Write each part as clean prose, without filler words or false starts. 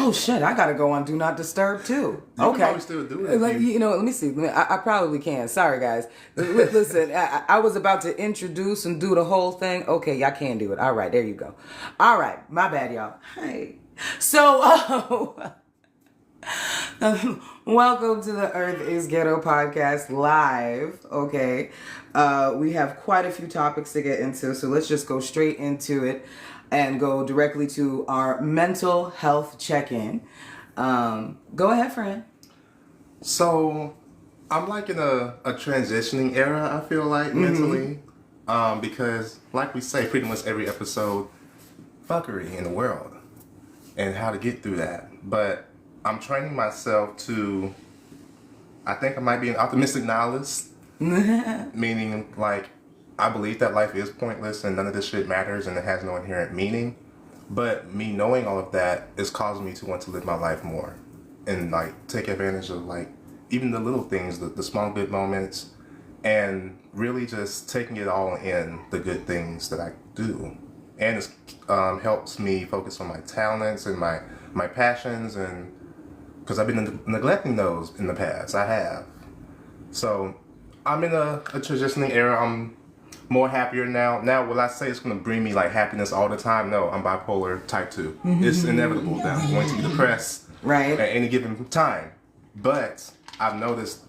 Oh shit! I gotta go on Do Not Disturb too. You can probably still do it. Like, let me see. I probably can. Sorry, guys. Listen, I was about to introduce and do the whole thing. Okay, y'all can do it. All right, there you go. All right, my bad, y'all. Hey, so welcome to the Earth+us+Ghetto podcast live. Okay, we have quite a few topics to get into, so let's just go straight into it and go directly to our mental health check-in. Go ahead, friend. So, I'm like in a transitioning era, I feel like, mentally. Because, like we say pretty much every episode, fuckery in the world and how to get through that. But I'm training myself to, I think I might be an optimistic nihilist. Meaning, like, I believe that life is pointless and none of this shit matters and it has no inherent meaning. But me knowing all of that is causing me to want to live my life more. And, like, take advantage of, like, even the little things, the small good moments. And really just taking it all in, the good things that I do. And it helps me focus on my talents and my passions. And because I've been neglecting those in the past. I have. So I'm in a transitioning era. I'm more happier now. Now, will I say it's going to bring me like happiness all the time? No, I'm bipolar type 2. It's inevitable that I'm going to be depressed at any given time. But I've noticed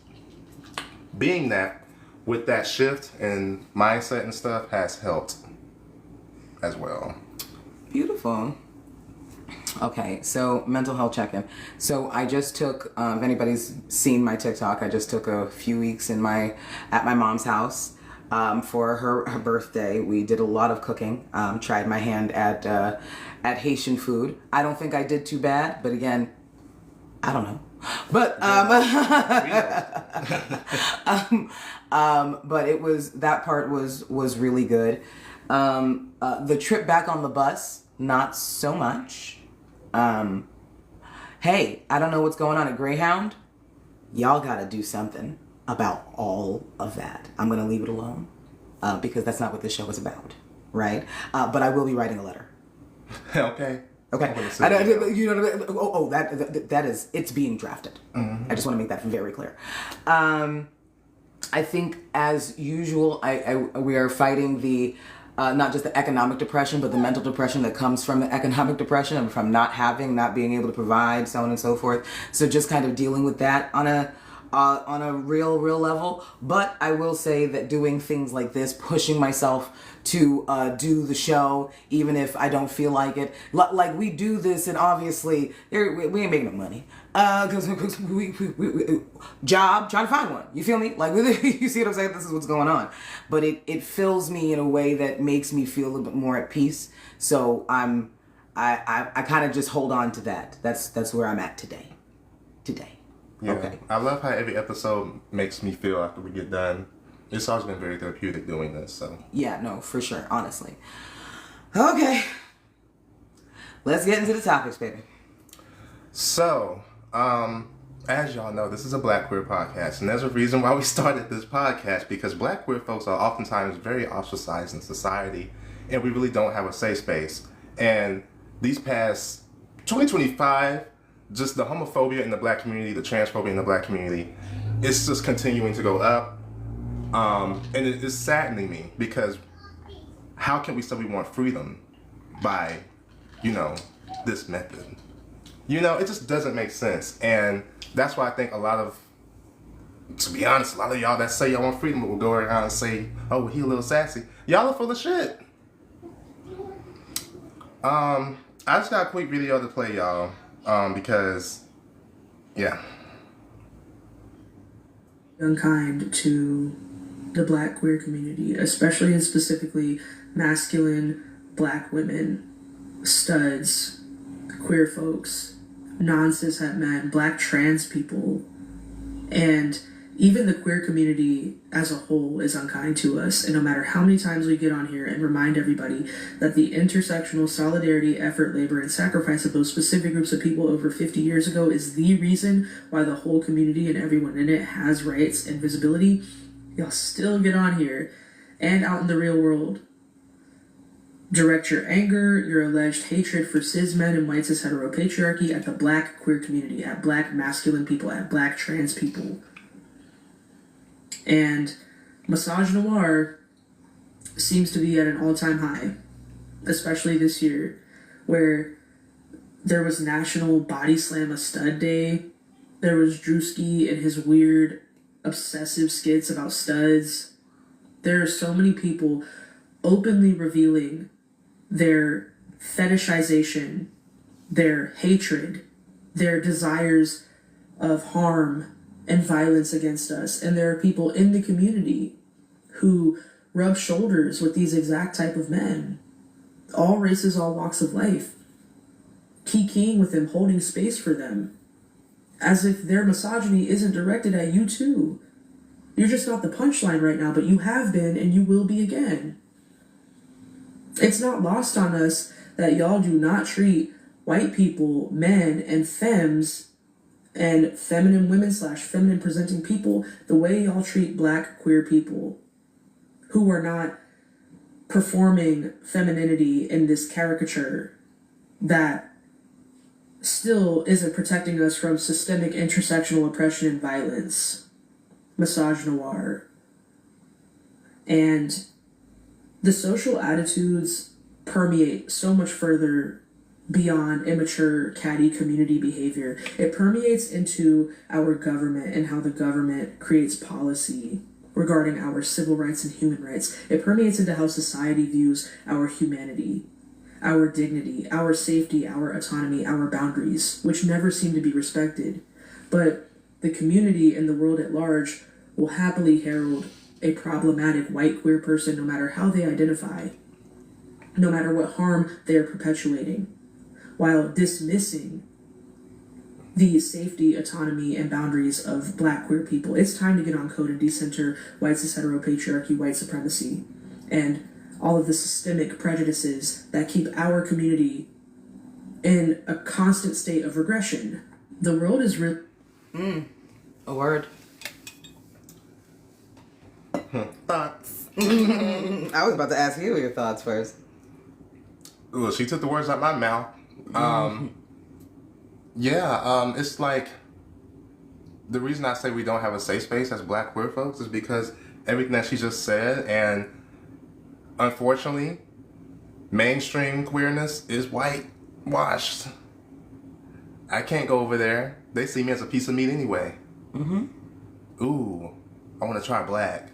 being that with that shift in mindset and stuff has helped as well. Beautiful. Okay, so mental health check-in. So I just took, if anybody's seen my TikTok, I just took a few weeks at my mom's house. For her birthday. We did a lot of cooking. Tried my hand at Haitian food. I don't think I did too bad, but again, I don't know. But but it was, that part was really good. The trip back on the bus, not so much. Hey, I don't know what's going on at Greyhound. Y'all gotta do something about all of that. I'm going to leave it alone because that's not what this show is about, right? But I will be writing a letter. Okay. You know what I mean? Oh, that is, it's being drafted. I just want to make that very clear. I think as usual, we are fighting the not just the economic depression, but the mental depression that comes from the economic depression and from not being able to provide, so on and so forth. So just kind of dealing with that on a real level. But I will say that doing things like this, pushing myself to do the show, even if I don't feel like it, like we do this, and obviously we ain't making no money, because we trying to find one. You feel me? Like, you see what I'm saying? This is what's going on. But it fills me in a way that makes me feel a little bit more at peace. So I kind of just hold on to that. That's where I'm at today. Yeah, okay. I love how every episode makes me feel after we get done. It's always been very therapeutic doing this, so. Yeah, no, for sure, honestly. Okay. Let's get into the topics, baby. So, as y'all know, this is a Black queer podcast, and there's a reason why we started this podcast, because Black queer folks are oftentimes very ostracized in society, and we really don't have a safe space. And these past 2025, just the homophobia in the Black community, the transphobia in the Black community, it's just continuing to go up. And it is saddening me, because how can we say we want freedom by, this method? It just doesn't make sense. And that's why I think to be honest, a lot of y'all that say y'all want freedom will go around and say, oh, he a little sassy. Y'all are full of shit. I just got a quick video to play y'all. Because, yeah. Unkind to the Black queer community, especially and specifically masculine Black women, studs, queer folks, non-cishet men, Black trans people, and even the queer community as a whole is unkind to us. And no matter how many times we get on here and remind everybody that the intersectional solidarity, effort, labor, and sacrifice of those specific groups of people over 50 years ago is the reason why the whole community and everyone in it has rights and visibility, y'all still get on here and out in the real world direct your anger, your alleged hatred for cis men and white cis heteropatriarchy at the black queer community, at black masculine people, at black trans people. And misogynoir seems to be at an all-time high, especially this year, where there was National Body Slam a Stud Day. There was Drewski and his weird, obsessive skits about studs. There are so many people openly revealing their fetishization, their hatred, their desires of harm and violence against us. And there are people in the community who rub shoulders with these exact type of men. All races, all walks of life. Kikiing with them, holding space for them. As if their misogyny isn't directed at you too. You're just not the punchline right now, but you have been and you will be again. It's not lost on us that y'all do not treat white people, men, and femmes, and feminine women / feminine presenting people the way y'all treat black queer people who are not performing femininity in this caricature that still isn't protecting us from systemic intersectional oppression and violence. Misogynoir. And the social attitudes permeate so much further beyond immature, catty community behavior. It permeates into our government and how the government creates policy regarding our civil rights and human rights. It permeates into how society views our humanity, our dignity, our safety, our autonomy, our boundaries, which never seem to be respected. But the community and the world at large will happily herald a problematic white queer person no matter how they identify, no matter what harm they are perpetuating, while dismissing the safety, autonomy, and boundaries of black queer people. It's time to get on code and decenter white cis heteropatriarchy, white supremacy, and all of the systemic prejudices that keep our community in a constant state of regression. The world is real. A word. Thoughts. I was about to ask you your thoughts first. Ooh, she took the words out of my mouth. It's like the reason I say we don't have a safe space as black queer folks is because everything that she just said, and unfortunately, mainstream queerness is whitewashed. I can't go over there. They see me as a piece of meat anyway. Ooh, I want to try black.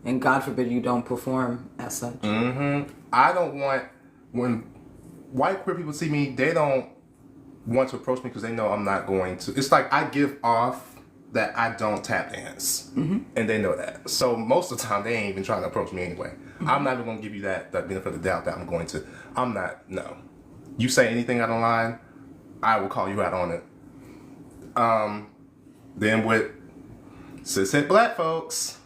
And God forbid you don't perform as such. I don't want, when white queer people see me, they don't want to approach me because they know I'm not going to. It's like I give off that I don't tap dance. And they know that. So most of the time, they ain't even trying to approach me anyway. I'm not even going to give you that benefit of the doubt that I'm going to. I'm not, no. You say anything out of line, I will call you out on it. Then with cishet black folks,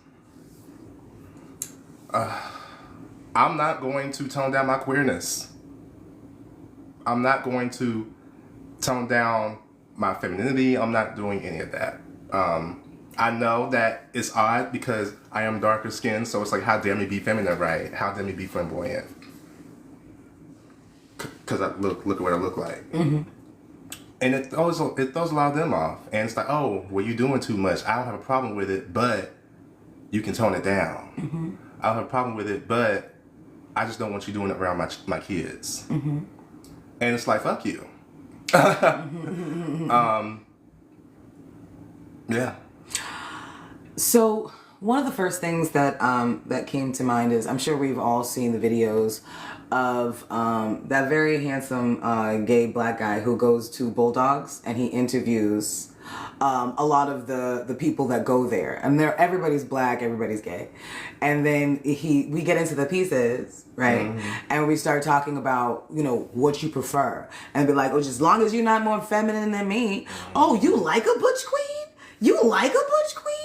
I'm not going to tone down my queerness. I'm not going to tone down my femininity. I'm not doing any of that. I know that it's odd because I am darker skinned, so it's like, how dare me be feminine, right? How dare me be flamboyant? Because I look at what I look like. And it throws a lot of them off. And it's like, oh, well, you're doing too much. I don't have a problem with it, but you can tone it down. I don't have a problem with it, but I just don't want you doing it around my kids. And it's like, fuck you. Yeah. So one of the first things that that came to mind is, I'm sure we've all seen the videos of that very handsome gay black guy who goes to Bulldogs and he interviews a lot of the people that go there, and everybody's black, everybody's gay, and then we get into the pieces, right? And we start talking about, you know, what you prefer, and be like, oh, just as long as you're not more feminine than me. Oh, you like a butch queen? You like a butch queen?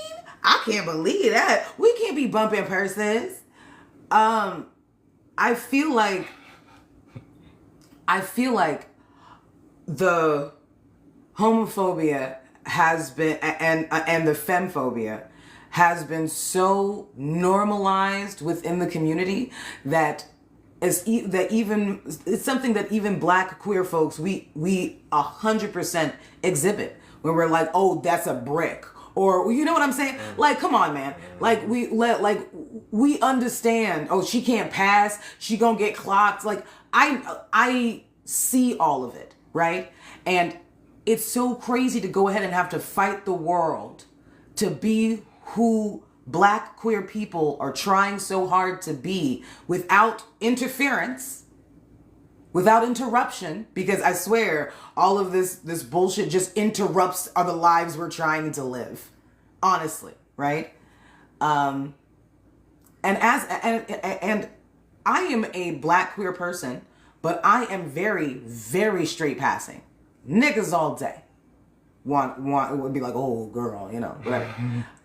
I can't believe that. We can't be bumping purses. I feel like the homophobia has been, and the femphobia has been so normalized within the community that it's something that even black queer folks we 100% exhibit when we're like, oh, that's a brick. Or, you know what I'm saying? Like, come on, man. Like, we understand, oh, she can't pass. She gonna get clocked. Like, I see all of it, right? And it's so crazy to go ahead and have to fight the world to be who black queer people are trying so hard to be without interference, without interruption, because I swear all of this bullshit just interrupts the lives we're trying to live, honestly, right? And I am a black queer person, but I am very, very straight passing. Niggas all day would be like, oh girl, you know, whatever.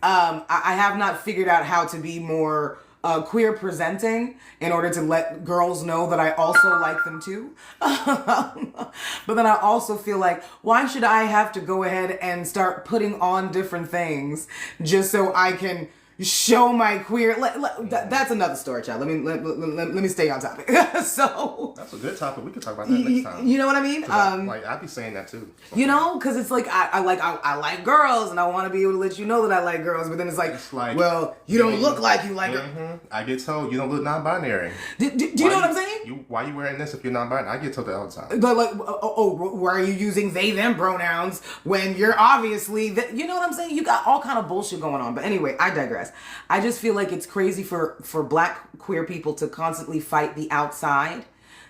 I have not figured out how to be more queer presenting in order to let girls know that I also like them too. But then I also feel like, why should I have to go ahead and start putting on different things just so I can show my queer? That's another story, child. Let me stay on topic. So that's a good topic. We could talk about that next time. You know what I mean? I'd be saying that too. You know, because it's like I like girls, and I want to be able to let you know that I like girls. But then it's like well, you don't look like you like her. I get told you don't look non-binary. Do you know what I'm saying? Why you wearing this if you're non-binary? I get told that all the time. But like, why are you using they them pronouns when you're obviously you know what I'm saying? You got all kind of bullshit going on. But anyway, I digress. I just feel like it's crazy for black queer people to constantly fight the outside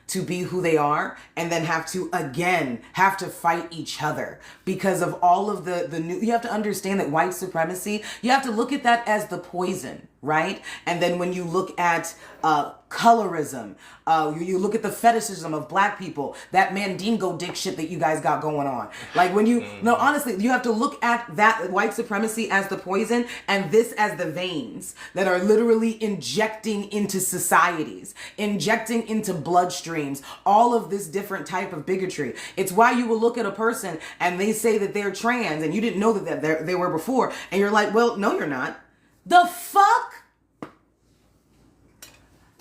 to be who they are, and then have to fight each other because of all of the new. You have to understand that white supremacy, you have to look at that as the poison, right? And then when you look at colorism, you look at the fetishism of black people, that Mandingo dick shit that you guys got going on. Like when you, no, honestly, you have to look at that white supremacy as the poison and this as the veins that are literally injecting into societies, injecting into bloodstreams, all of this different type of bigotry. It's why you will look at a person and they say that they're trans and you didn't know that they were before. And you're like, well, no, you're not. The fuck?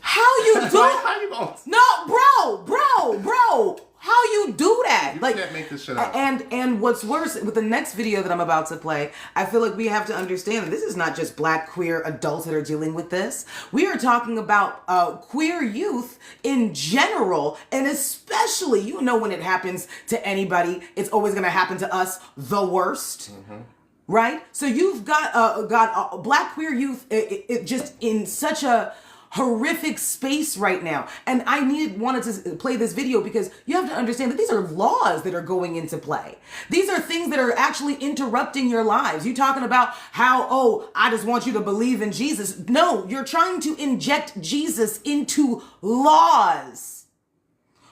How you do? How you going? No, bro. How you do that? You can't make this shit up. And what's worse, with the next video that I'm about to play, I feel like we have to understand that this is not just black queer adults that are dealing with this. We are talking about queer youth in general, and especially, you know, when it happens to anybody, it's always going to happen to us the worst. Mm-hmm. Right? So you've got black queer youth it just in such a horrific space right now. And I wanted to play this video because you have to understand that these are laws that are going into play. These are things that are actually interrupting your lives. You talking about how, I just want you to believe in Jesus. No, you're trying to inject Jesus into laws.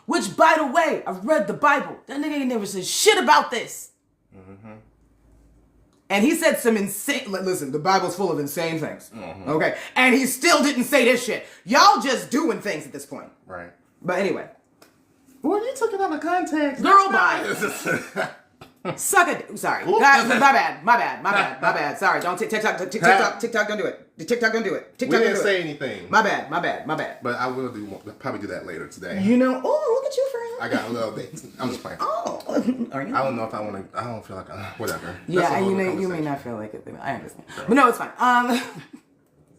Which, by the way, I've read the Bible. That nigga ain't never said shit about this. Mm-hmm. And he said some insane, listen, the Bible's full of insane things. Mm-hmm. Okay. And he still didn't say this shit. Y'all just doing things at this point. Right. But anyway. Well, you took it out of context. Girl, bye. Suck it. Sorry. Guys, my bad. Sorry. Don't TikTok, don't do it. TikTok, don't do it. TikTok, we didn't say anything. My bad. But I will probably do that later today. You know, look at you, friend. I got a little bit. I'm just playing. Are you? I don't know if I want to. I don't feel like whatever. Yeah, you may not feel like it. I understand. But no, it's fine.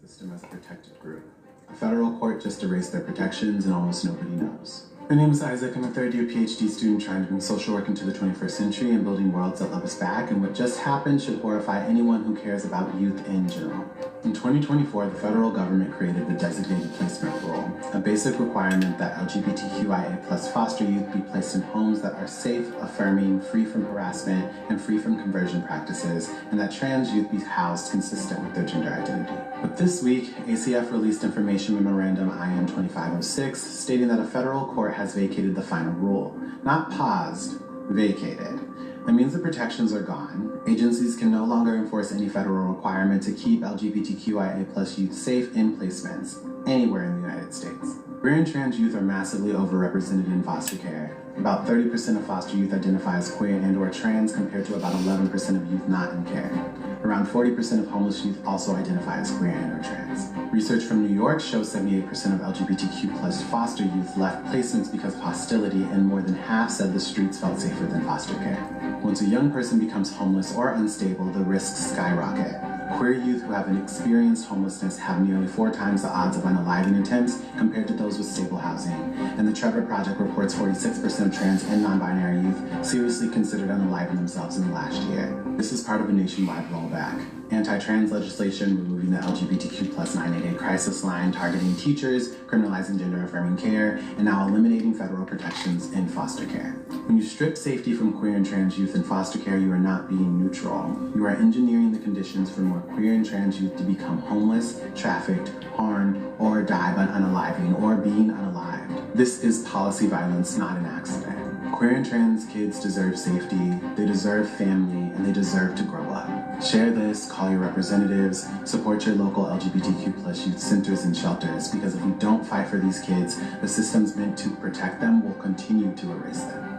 System as a protected group. A federal court just erased their protections and almost nobody knows. My name is Isaac. I'm a third-year PhD student trying to bring social work into the 21st century and building worlds that love us back, and what just happened should horrify anyone who cares about youth in general. In 2024, the federal government created the Designated Placement Rule, a basic requirement that LGBTQIA+ foster youth be placed in homes that are safe, affirming, free from harassment, and free from conversion practices, and that trans youth be housed consistent with their gender identity. But this week, ACF released Information Memorandum IM 2506, stating that a federal court has vacated the final rule. Not paused, vacated. That means the protections are gone. Agencies can no longer enforce any federal requirement to keep LGBTQIA+ youth safe in placements, anywhere in the United States. Queer and trans youth are massively overrepresented in foster care. About 30% of foster youth identify as queer and/or trans compared to about 11% of youth not in care. Around 40% of homeless youth also identify as queer and or trans. Research from New York shows 78% of LGBTQ plus foster youth left placements because of hostility, and more than half said the streets felt safer than foster care. Once a young person becomes homeless or unstable, the risks skyrocket. Queer youth who have experienced homelessness have nearly 4 times the odds of unaliving attempts compared to those with stable housing. And the Trevor Project reports 46% of trans and non-binary youth seriously considered unaliving themselves in the last year. This is part of a nationwide rollback. Anti-trans legislation removing the LGBTQ plus 988 crisis line, targeting teachers, criminalizing gender-affirming care, and now eliminating federal protections in foster care. When you strip safety from queer and trans youth in foster care, you are not being neutral. You are engineering the conditions for more queer and trans youth to become homeless, trafficked, harmed, or die by unaliving or being unalived. This is policy violence, not an accident. Queer and trans kids deserve safety, they deserve family, and they deserve to grow up. Share this, call your representatives, support your local LGBTQ plus youth centers and shelters, because if we don't fight for these kids, the systems meant to protect them will continue to erase them.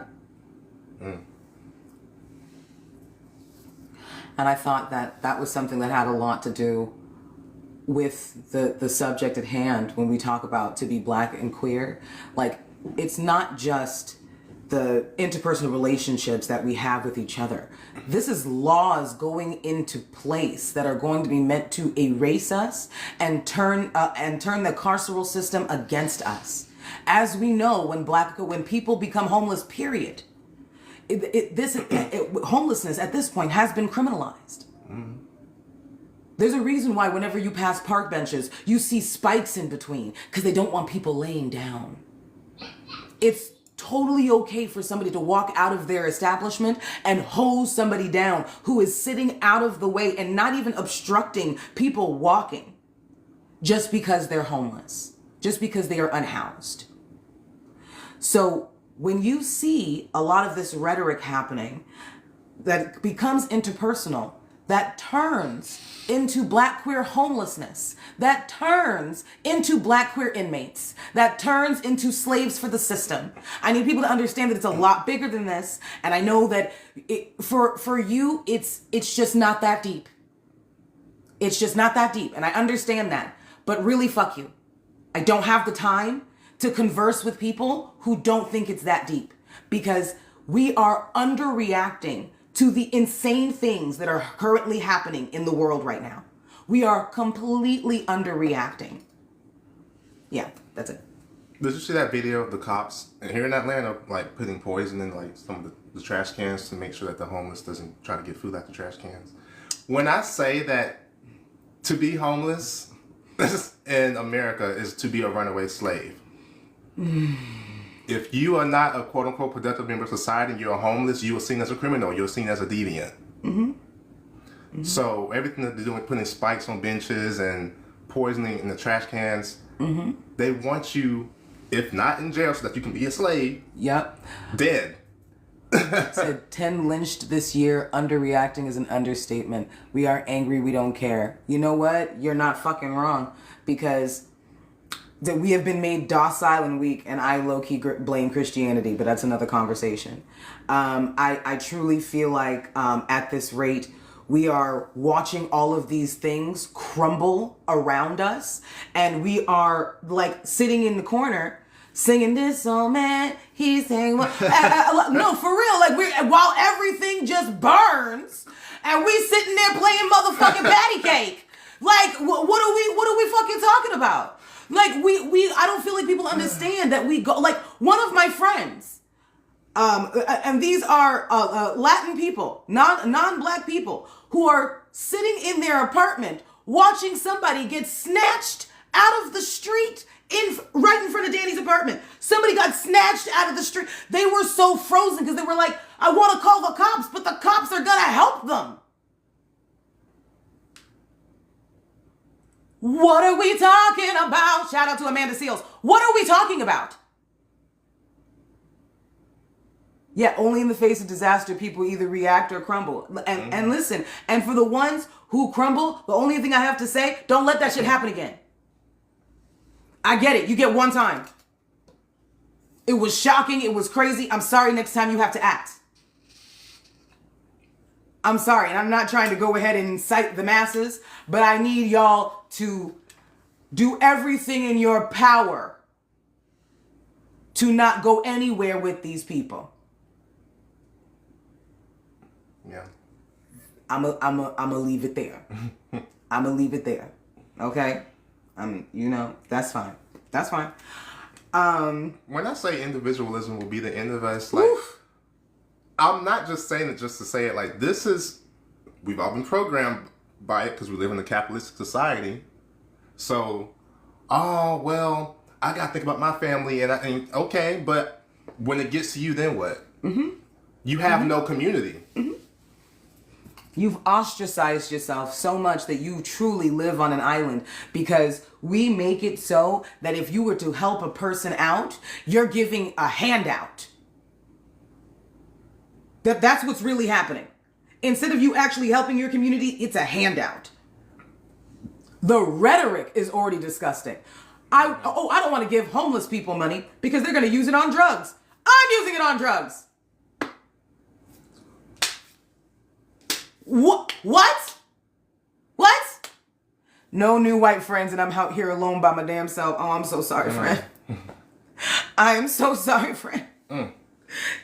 And I thought that was something that had a lot to do with the subject at hand when we talk about to be black and queer. Like, it's not just the interpersonal relationships that we have with each other. This is laws going into place that are going to be meant to erase us and turn the carceral system against us. As we know, when people become homeless, period, homelessness at this point has been criminalized. There's a reason why whenever you pass park benches, you see spikes in between, because they don't want people laying down. It's totally okay for somebody to walk out of their establishment and hose somebody down who is sitting out of the way and not even obstructing people walking, just because they're homeless, just because they are unhoused. So when you see a lot of this rhetoric happening that becomes interpersonal, that turns into black queer homelessness, that turns into black queer inmates, that turns into slaves for the system. I need people to understand that it's a lot bigger than this, and I know that for you, it's just not that deep. It's just not that deep, and I understand that. But really, fuck you. I don't have the time to converse with people who don't think it's that deep, because we are underreacting to the insane things that are currently happening in the world right now. We are completely underreacting. Yeah, that's it. Did you see that video of the cops here in Atlanta, like putting poison in like some of the trash cans to make sure that the homeless doesn't try to get food out the trash cans? When I say that to be homeless in America is to be a runaway slave. If you are not a quote-unquote productive member of society and you're homeless, you are seen as a criminal. You're seen as a deviant. So everything that they're doing, putting spikes on benches and poisoning in the trash cans, they want you, if not in jail so that you can be a slave, dead. Said 10 lynched this year. Underreacting is an understatement. We are angry. We don't care. You know what? You're not fucking wrong, because that we have been made docile and weak, and I low-key blame Christianity, but that's another conversation. I truly feel like at this rate, we are watching all of these things crumble around us, and we are like sitting in the corner singing this old man, he's saying, no, for real, like while everything just burns, and we sitting there playing motherfucking patty cake. Like, what are we fucking talking about? Like, I don't feel like people understand that we go, like, one of my friends, and these are Latin people, non-black people, who are sitting in their apartment watching somebody get snatched out of the street right in front of Danny's apartment. Somebody got snatched out of the street. They were so frozen because they were like, I want to call the cops, but the cops are gonna help them. What are we talking about? Shout out to Amanda Seals. What are we talking about? Yeah, only in the face of disaster, people either react or crumble. And listen, and for the ones who crumble, the only thing I have to say, don't let that shit happen again. I get it. You get one time. It was shocking. It was crazy. I'm sorry. Next time you have to act. I'm sorry, and I'm not trying to go ahead and incite the masses, but I need y'all to do everything in your power to not go anywhere with these people. Yeah. I'm a leave it there. I'm gonna leave it there. Okay? That's fine. That's fine. When I say individualism will be the end of us, like, I'm not just saying it just to say it. Like, we've all been programmed by it because we live in a capitalistic society. So, well, I gotta think about my family, and okay, but when it gets to you, then what? Mm-hmm. You have no community. Mm-hmm. You've ostracized yourself so much that you truly live on an island, because we make it so that if you were to help a person out, you're giving a handout. That's what's really happening. Instead of you actually helping your community, it's a handout. The rhetoric is already disgusting. I don't want to give homeless people money because they're going to use it on drugs. I'm using it on drugs. What? No new white friends, and I'm out here alone by my damn self. Oh, I'm so sorry, friend. I am so sorry, friend.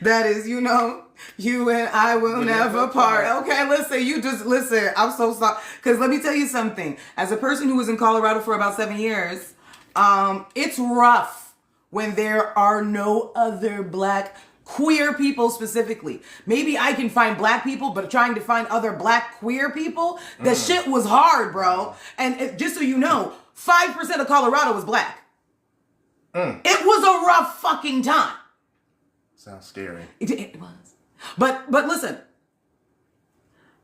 That is, you and I will never part. Okay, listen. I'm so sorry. Because let me tell you something. As a person who was in Colorado for about 7 years, it's rough when there are no other black queer people specifically. Maybe I can find black people, but trying to find other black queer people, the shit was hard, bro. And just so you know, 5% of Colorado was black. It was a rough fucking time. Sounds scary. It was. But listen,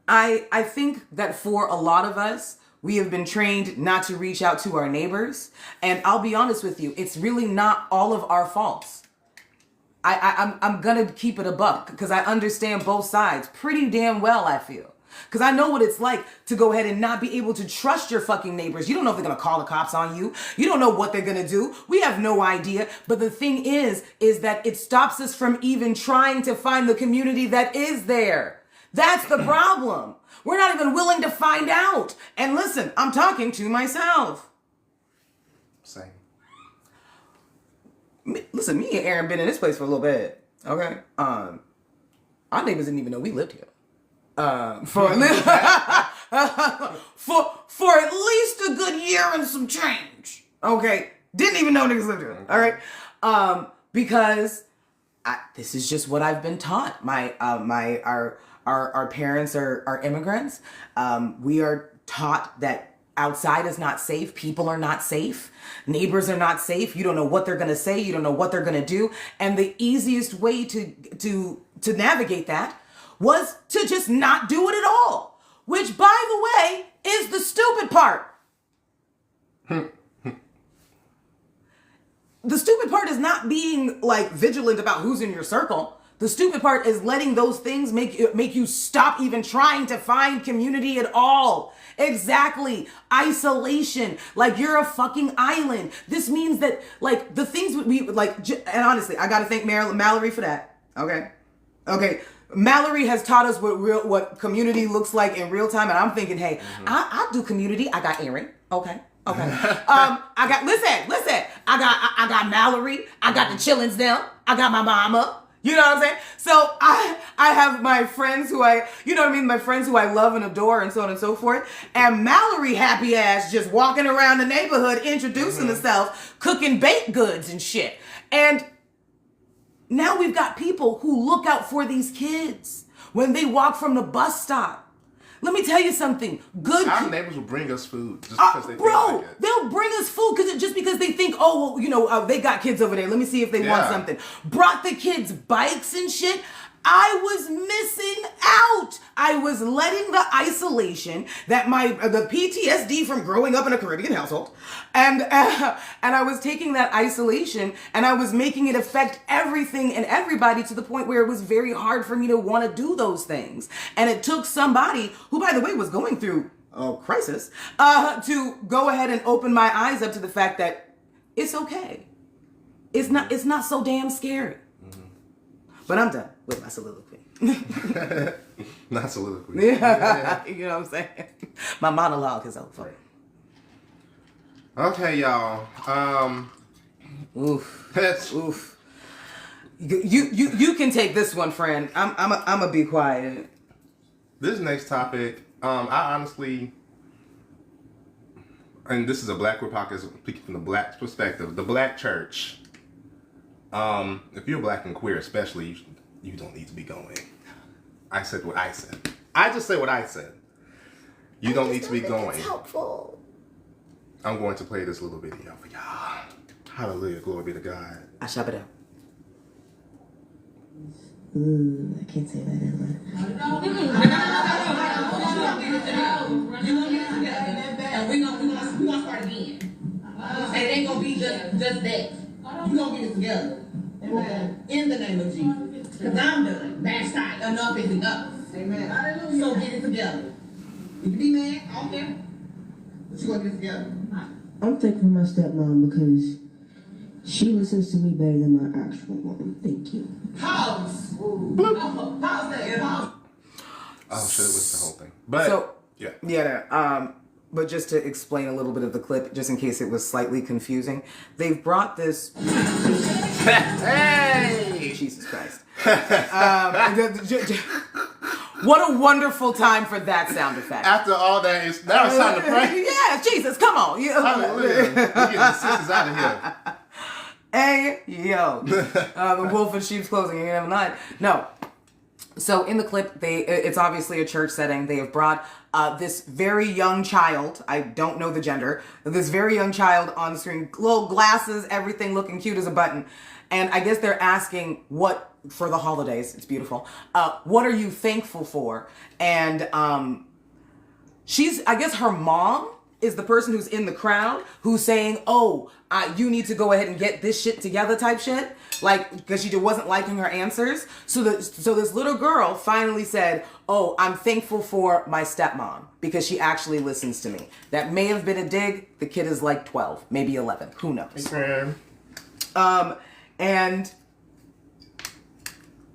I think that for a lot of us, we have been trained not to reach out to our neighbors. And I'll be honest with you, it's really not all of our faults. I'm gonna keep it a buck because I understand both sides pretty damn well, I feel. Because I know what it's like to go ahead and not be able to trust your fucking neighbors. You don't know if they're going to call the cops on you. You don't know what they're going to do. We have no idea. But the thing is that it stops us from even trying to find the community that is there. That's the problem. We're not even willing to find out. And listen, I'm talking to myself. Same. Listen, me and Aaron been in this place for a little bit. Okay? Our neighbors didn't even know we lived here. For at least a good year and some change. Okay? Didn't even know niggas lived here. All right? Because this is just what I've been taught. Our parents are immigrants. We are taught that outside is not safe. People are not safe. Neighbors are not safe. You don't know what they're going to say. You don't know what they're going to do. And the easiest way to navigate that was to just not do it at all. Which, by the way, is the stupid part. The stupid part is not being like vigilant about who's in your circle. The stupid part is letting those things make you stop even trying to find community at all. Exactly. Isolation. Like you're a fucking island. This means that like the things we like, and honestly, I got to thank Mallory for that. Okay. Mallory has taught us what community looks like in real time. And I'm thinking, hey, I do community. I got Aaron. Okay. I got, listen, I got Mallory. I got the chillins them. I got my mama. You know what I'm saying? So I have my friends who my friends who I love and adore and so on and so forth. And Mallory happy ass just walking around the neighborhood introducing herself, cooking baked goods and shit. And now we've got people who look out for these kids when they walk from the bus stop. Let me tell you something. Our neighbors will bring us food just because they feel like it. They'll bring us food just because they think, they got kids over there. Let me see if they want something. Brought the kids bikes and shit. I was missing out. I was letting the isolation that the PTSD from growing up in a Caribbean household, and I was taking that isolation and I was making it affect everything and everybody to the point where it was very hard for me to want to do those things. And it took somebody who, by the way, was going through a crisis to go ahead and open my eyes up to the fact that it's okay. It's not so damn scary. But I'm done. with my soliloquy. Not soliloquy. Yeah. You know what I'm saying? My monologue is over. Okay, y'all. Oof. Oof. You can take this one, friend. I'm a be quiet. This next topic, I honestly, and this is a Black Queer podcast speaking from the Black perspective, the Black church. If you're Black and queer, especially, you don't need to be going. I said what I said. I just said what I said. You don't need to be going. It's helpful. I'm going to play this little video for y'all. Hallelujah, glory be to God. I shove it out. I can't say that in line. And we're gonna start again. And it ain't gonna be just that. You're gonna get it together. In the name of Jesus. Because I'm done. That's tight. Enough is enough. Amen. So get it together. You can be mad, I don't care. But you're gonna get it together. I'm thankful for my stepmom because she listens to me better than my actual mom. Thank you. Pause. Pause that. Pause. Oh shit, it was the whole thing. But So, yeah. But just to explain a little bit of the clip, just in case it was slightly confusing, they've brought this. Hey! Jesus Christ! What a wonderful time for that sound effect. After all that, now it's time to pray. Yeah, Jesus, come on! Hallelujah! We're getting the sisters out of here. Hey, yo, the wolf in sheep's clothing. You never lied. No. So in the clip, it's obviously a church setting. They have brought this very young child. I don't know the gender. This very young child on the screen, little glasses, everything looking cute as a button. And I guess they're asking what for the holidays. It's beautiful. What are you thankful for? And I guess her mom is the person who's in the crowd who's saying, oh, you need to go ahead and get this shit together type shit. Like, because she wasn't liking her answers. So this little girl finally said, oh, I'm thankful for my stepmom because she actually listens to me. That may have been a dig. The kid is like 12, maybe 11. Who knows? Okay. And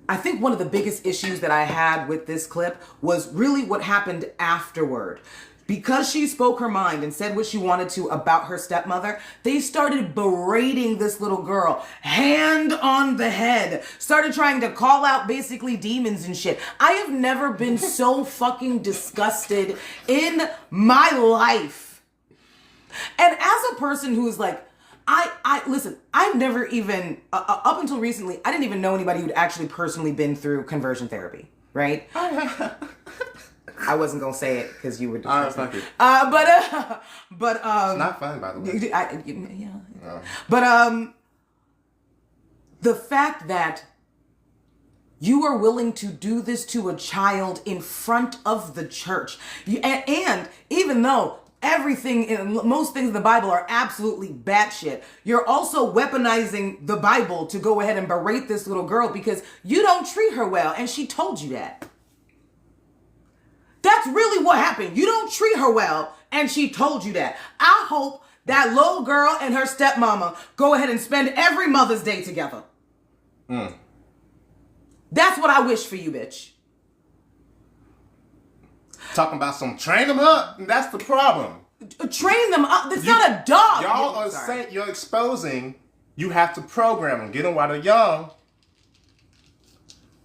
I think one of the biggest issues that I had with this clip was really what happened afterward. Because she spoke her mind and said what she wanted to about her stepmother, they started berating this little girl, hand on the head, started trying to call out basically demons and shit. I have never been so fucking disgusted in my life. And as a person who is like, listen, I've never even, up until recently, I didn't even know anybody who'd actually personally been through conversion therapy, right? I wasn't gonna say it because you were. Fuck it. But it's not fun, by the way. Yeah. Oh. But the fact that you are willing to do this to a child in front of the church, and even though most things in the Bible are absolutely batshit, you're also weaponizing the Bible to go ahead and berate this little girl because you don't treat her well, and she told you that. That's really what happened. You don't treat her well, and she told you that. I hope that little girl and her stepmama go ahead and spend every Mother's Day together. That's what I wish for you, bitch. Talking about some train them up, that's the problem. Train them up. It's not a dog. Y'all are saying you're exposing. You have to program them, get them while they're young.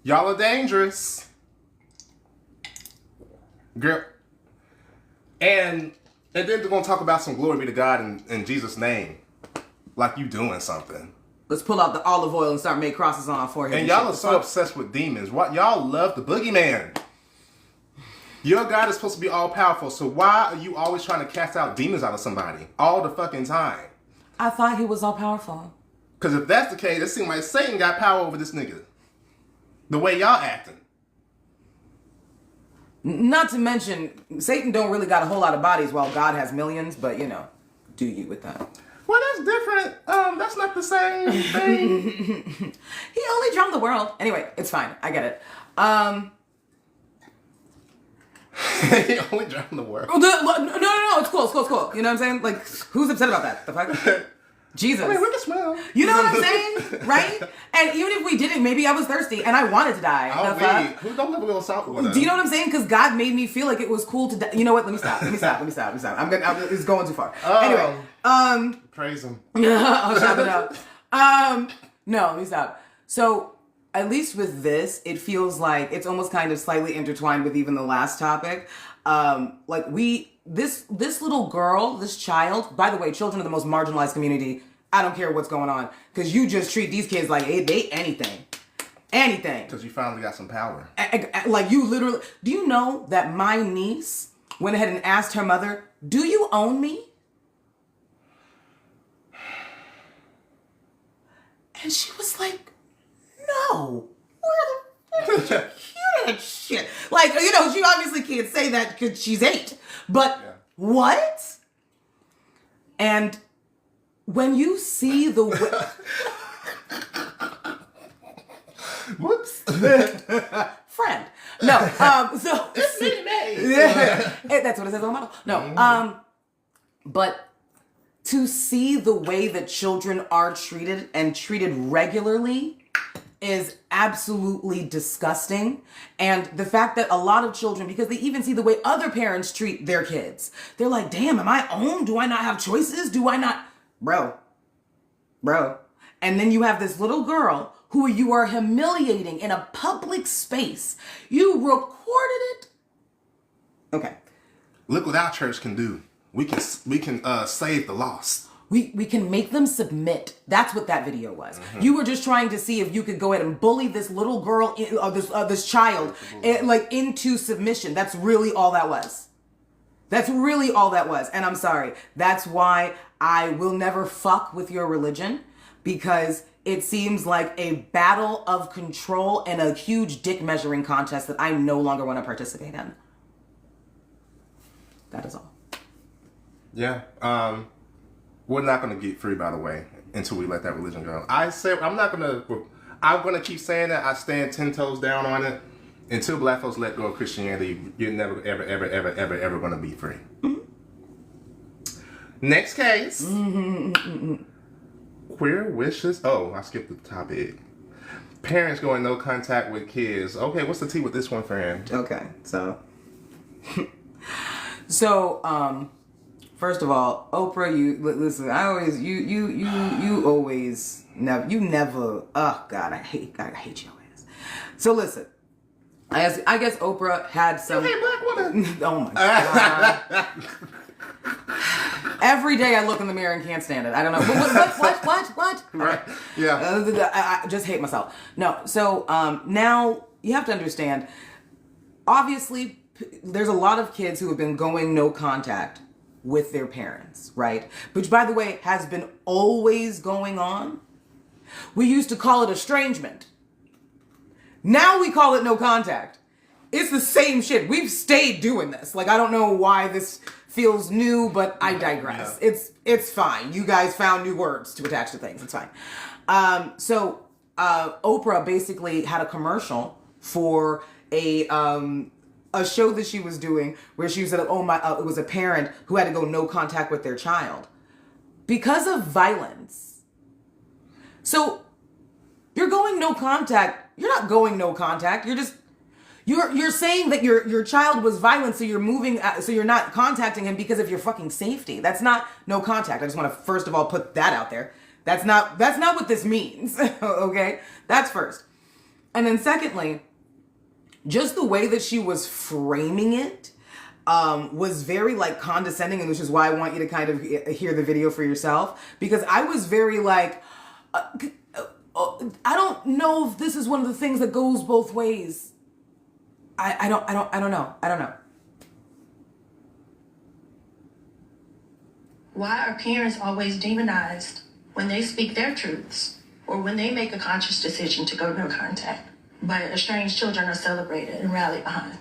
Y'all are dangerous. Girl. And then they're going to talk about some glory be to God in Jesus' name. Like you doing something. Let's pull out the olive oil and start making crosses on our forehead. And y'all are so obsessed with demons. Y'all love the boogeyman. Your God is supposed to be all powerful. So why are you always trying to cast out demons out of somebody? All the fucking time. I thought he was all powerful. Because if that's the case, it seems like Satan got power over this nigga. The way y'all acting. Not to mention, Satan don't really got a whole lot of bodies while God has millions, but do you with that. Well, that's different. That's not the same thing. He only drummed the world. Anyway, it's fine. I get it. He only drummed the world. No, it's cool. You know what I'm saying? Like, who's upset about that? The fuck? Jesus. I mean, we can smell. You know what I'm saying? Right? And even if we didn't, maybe I was thirsty and I wanted to die. Oh, wait. Who don't live a little salt water? Do you know what I'm saying? Because God made me feel like it was cool to die. You know what? Let me stop. It's going too far. Anyway. Praise him. I'll shut it up. No, let me stop. So, at least with this, it feels like it's almost kind of slightly intertwined with even the last topic. This little girl, this child, by the way, children are the most marginalized community. I don't care what's going on. Because you just treat these kids like they anything. Anything. Because you finally got some power. Like you literally, do you know that my niece went ahead and asked her mother, do you own me? And she was like, no. Where the fuck did you hear that shit? Like, you know, she obviously can't say that because she's 8. But what? And when you see the way... Whoops. Friend. No. So... It's me. Yeah. That's what it says on the model. No. But... to see the way that children are treated and treated regularly is absolutely disgusting. And the fact that a lot of children, because they even see the way other parents treat their kids, they're like, damn, am I owned? Do I not have choices? Do I not? Bro. And then you have this little girl who you are humiliating in a public space. You recorded it. Okay. Look what our church can do. We can save the lost. We can make them submit. That's what that video was. Mm-hmm. You were just trying to see if you could go ahead and bully this little girl, this child, into submission. That's really all that was. And I'm sorry. That's why I will never fuck with your religion, because it seems like a battle of control and a huge dick measuring contest that I no longer want to participate in. That is all. Yeah. We're not going to get free, by the way, until we let that religion go. I'm going to keep saying that. I stand 10 toes down on it. Until black folks let go of Christianity, you're never, ever going to be free. Mm-hmm. Next case. Mm-hmm. Queer wishes. Oh, I skipped the topic. Parents going no contact with kids. Okay, what's the tea with this one, friend? Okay, so... First of all, Oprah, listen. You always never. Oh God, I hate your ass. So listen, I guess Oprah had some. You hate black women. Oh my God. Every day I look in the mirror and can't stand it. I don't know what. Right. Yeah. I just hate myself. No. So now you have to understand. Obviously, there's a lot of kids who have been going no contact with their parents, right? Which, by the way, has been always going on. We used to call it estrangement. Now we call it no contact. It's the same shit. We've stayed doing this. Like, I don't know why this feels new, but I digress. Yeah. It's fine. You guys found new words to attach to things. It's fine. So Oprah basically had a commercial for a show that she was doing where she said, it was a parent who had to go no contact with their child because of violence. So you're going no contact. You're not going no contact. You're saying that your child was violent, so you're moving, so you're not contacting him because of your fucking safety. That's not no contact. I just want to first of all put that out there. That's not what this means. Okay? That's first. And then secondly, just the way that she was framing it was very like condescending, and which is why I want you to kind of hear the video for yourself, because I was very like, I don't know if this is one of the things that goes both ways. I don't know. Why are parents always demonized when they speak their truths or when they make a conscious decision to go no contact, but estranged children are celebrated and rallied behind?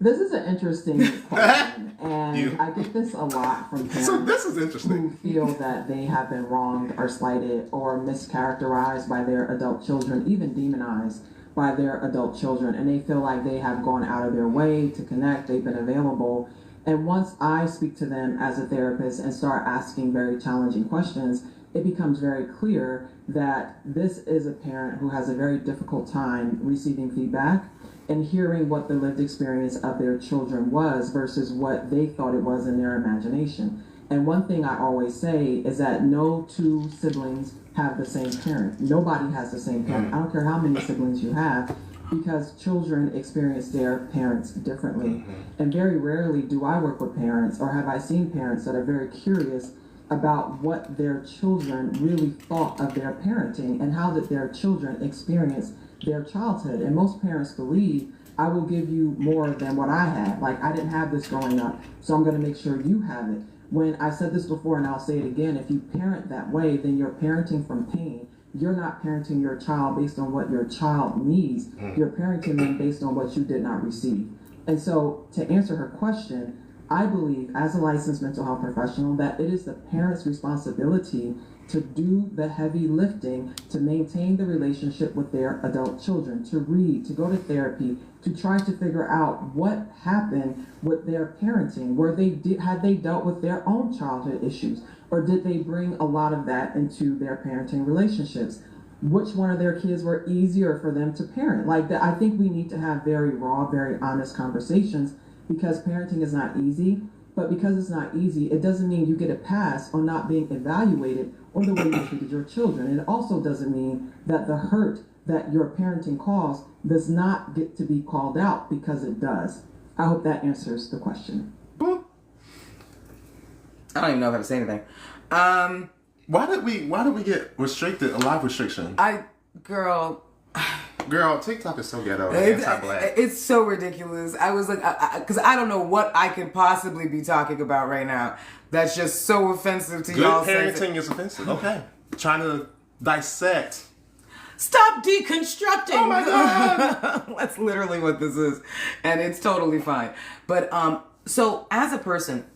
This is an interesting question, and I get this a lot from parents. So this is interesting. Who feel that they have been wronged or slighted or mischaracterized by their adult children, even demonized by their adult children, and they feel like they have gone out of their way to connect, they've been available. And once I speak to them as a therapist and start asking very challenging questions, it becomes very clear that this is a parent who has a very difficult time receiving feedback and hearing what the lived experience of their children was versus what they thought it was in their imagination. And one thing I always say is that no two siblings have the same parent. Nobody has the same parent. I don't care how many siblings you have, because children experience their parents differently. And very rarely do I work with parents, or have I seen parents that are very curious about what their children really thought of their parenting and how that their children experienced their childhood. And most parents believe, I will give you more than what I had. Like, I didn't have this growing up, so I'm going to make sure you have it. When I said this before, and I'll say it again, if you parent that way, then you're parenting from pain. You're not parenting your child based on what your child needs. You're parenting them based on what you did not receive. And so, to answer her question, I believe, as a licensed mental health professional, that it is the parent's responsibility to do the heavy lifting to maintain the relationship with their adult children, to read, to go to therapy, to try to figure out what happened with their parenting. Had they dealt with their own childhood issues, or did they bring a lot of that into their parenting relationships? Which one of their kids were easier for them to parent? I think we need to have very raw, very honest conversations, because parenting is not easy. But because it's not easy, it doesn't mean you get a pass on not being evaluated on the way you treated your children. And it also doesn't mean that the hurt that your parenting caused does not get to be called out, because it does. I hope that answers the question. I don't even know if I have to say anything. Why did we get restricted? A live restriction. Girl, TikTok is so ghetto and anti-black. It's so ridiculous. I was like, because I don't know what I could possibly be talking about right now that's just so offensive to y'all. Good parenting is offensive. Okay. Trying to dissect. Stop deconstructing. Oh my God. That's literally what this is. And it's totally fine. But, so as a person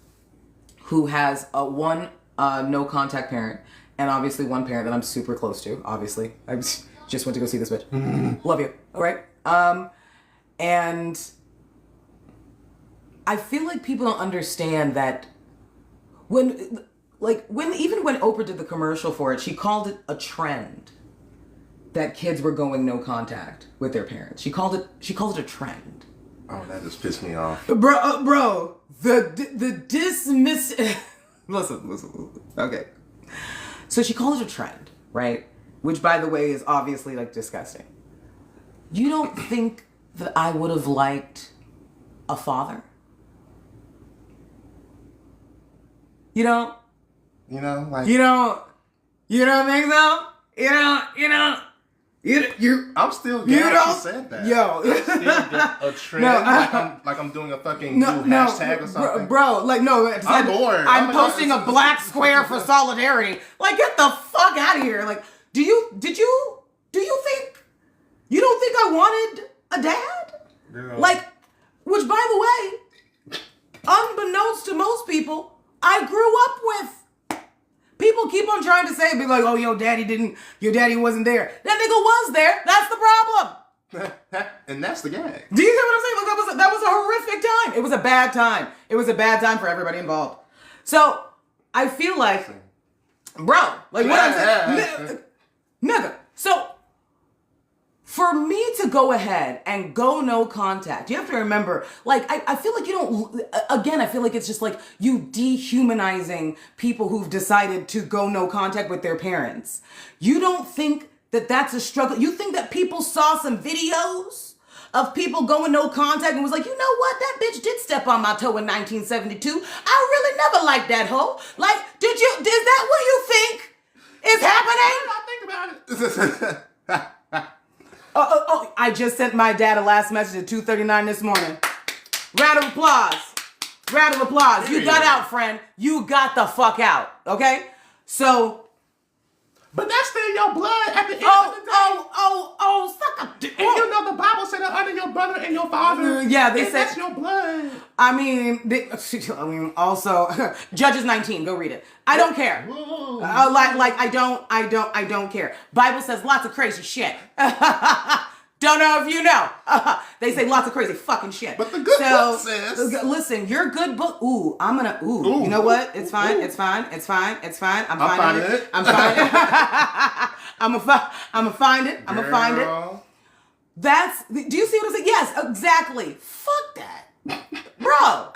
who has one no contact parent, and obviously one parent that I'm super close to, obviously. I just went to go see this bitch. Love you. All right. And I feel like people don't understand that when Oprah did the commercial for it, she called it a trend that kids were going no contact with their parents. She called it a trend. Oh, that just pissed me off. Bro, the dismiss. Listen. Okay. So she called it a trend, right? Which, by the way, is obviously disgusting. You don't think that I would have liked a father? You don't think so? I'm still glad you said that. Yo. I still get a trend. I'm doing a fucking new hashtag or something. Bro, no. I'm bored. I'm posting a black square for solidarity. Get the fuck out of here. Do you think, you don't think I wanted a dad? Girl. Which, by the way, unbeknownst to most people, I grew up with. People keep on trying to say, be like, oh, your daddy wasn't there. That nigga was there. That's the problem. And that's the gag. Do you get what I'm saying? That was a horrific time. It was a bad time. It was a bad time for everybody involved. So, I feel like, bro, what I'm saying, nigga. So, for me to go ahead and go no contact, you have to remember, I feel like you don't, again, I feel like it's just you dehumanizing people who've decided to go no contact with their parents. You don't think that that's a struggle. You think that people saw some videos of people going no contact and was like, you know what, that bitch did step on my toe in 1972. I really never liked that hoe. Is that what you think is happening? Think about it. I just sent my dad a last message at 2:39 this morning. Round of applause. You got out, friend. You got the fuck out. Okay? So. But that's still your blood at the end of the day. Suck up. And you know the Bible said that under your brother and your father. Yeah, they said that's your blood. Also, Judges 19, go read it. I don't care. I don't care. Bible says lots of crazy shit. Don't know if you know. They say lots of crazy fucking shit. But the good book says. Listen, your good book. You know what? It's fine. It's fine. I'm finding it. I'm finding it. I'm gonna find it. I'm gonna find it. Do you see what I'm saying? Yes, exactly. Fuck that. Bro, are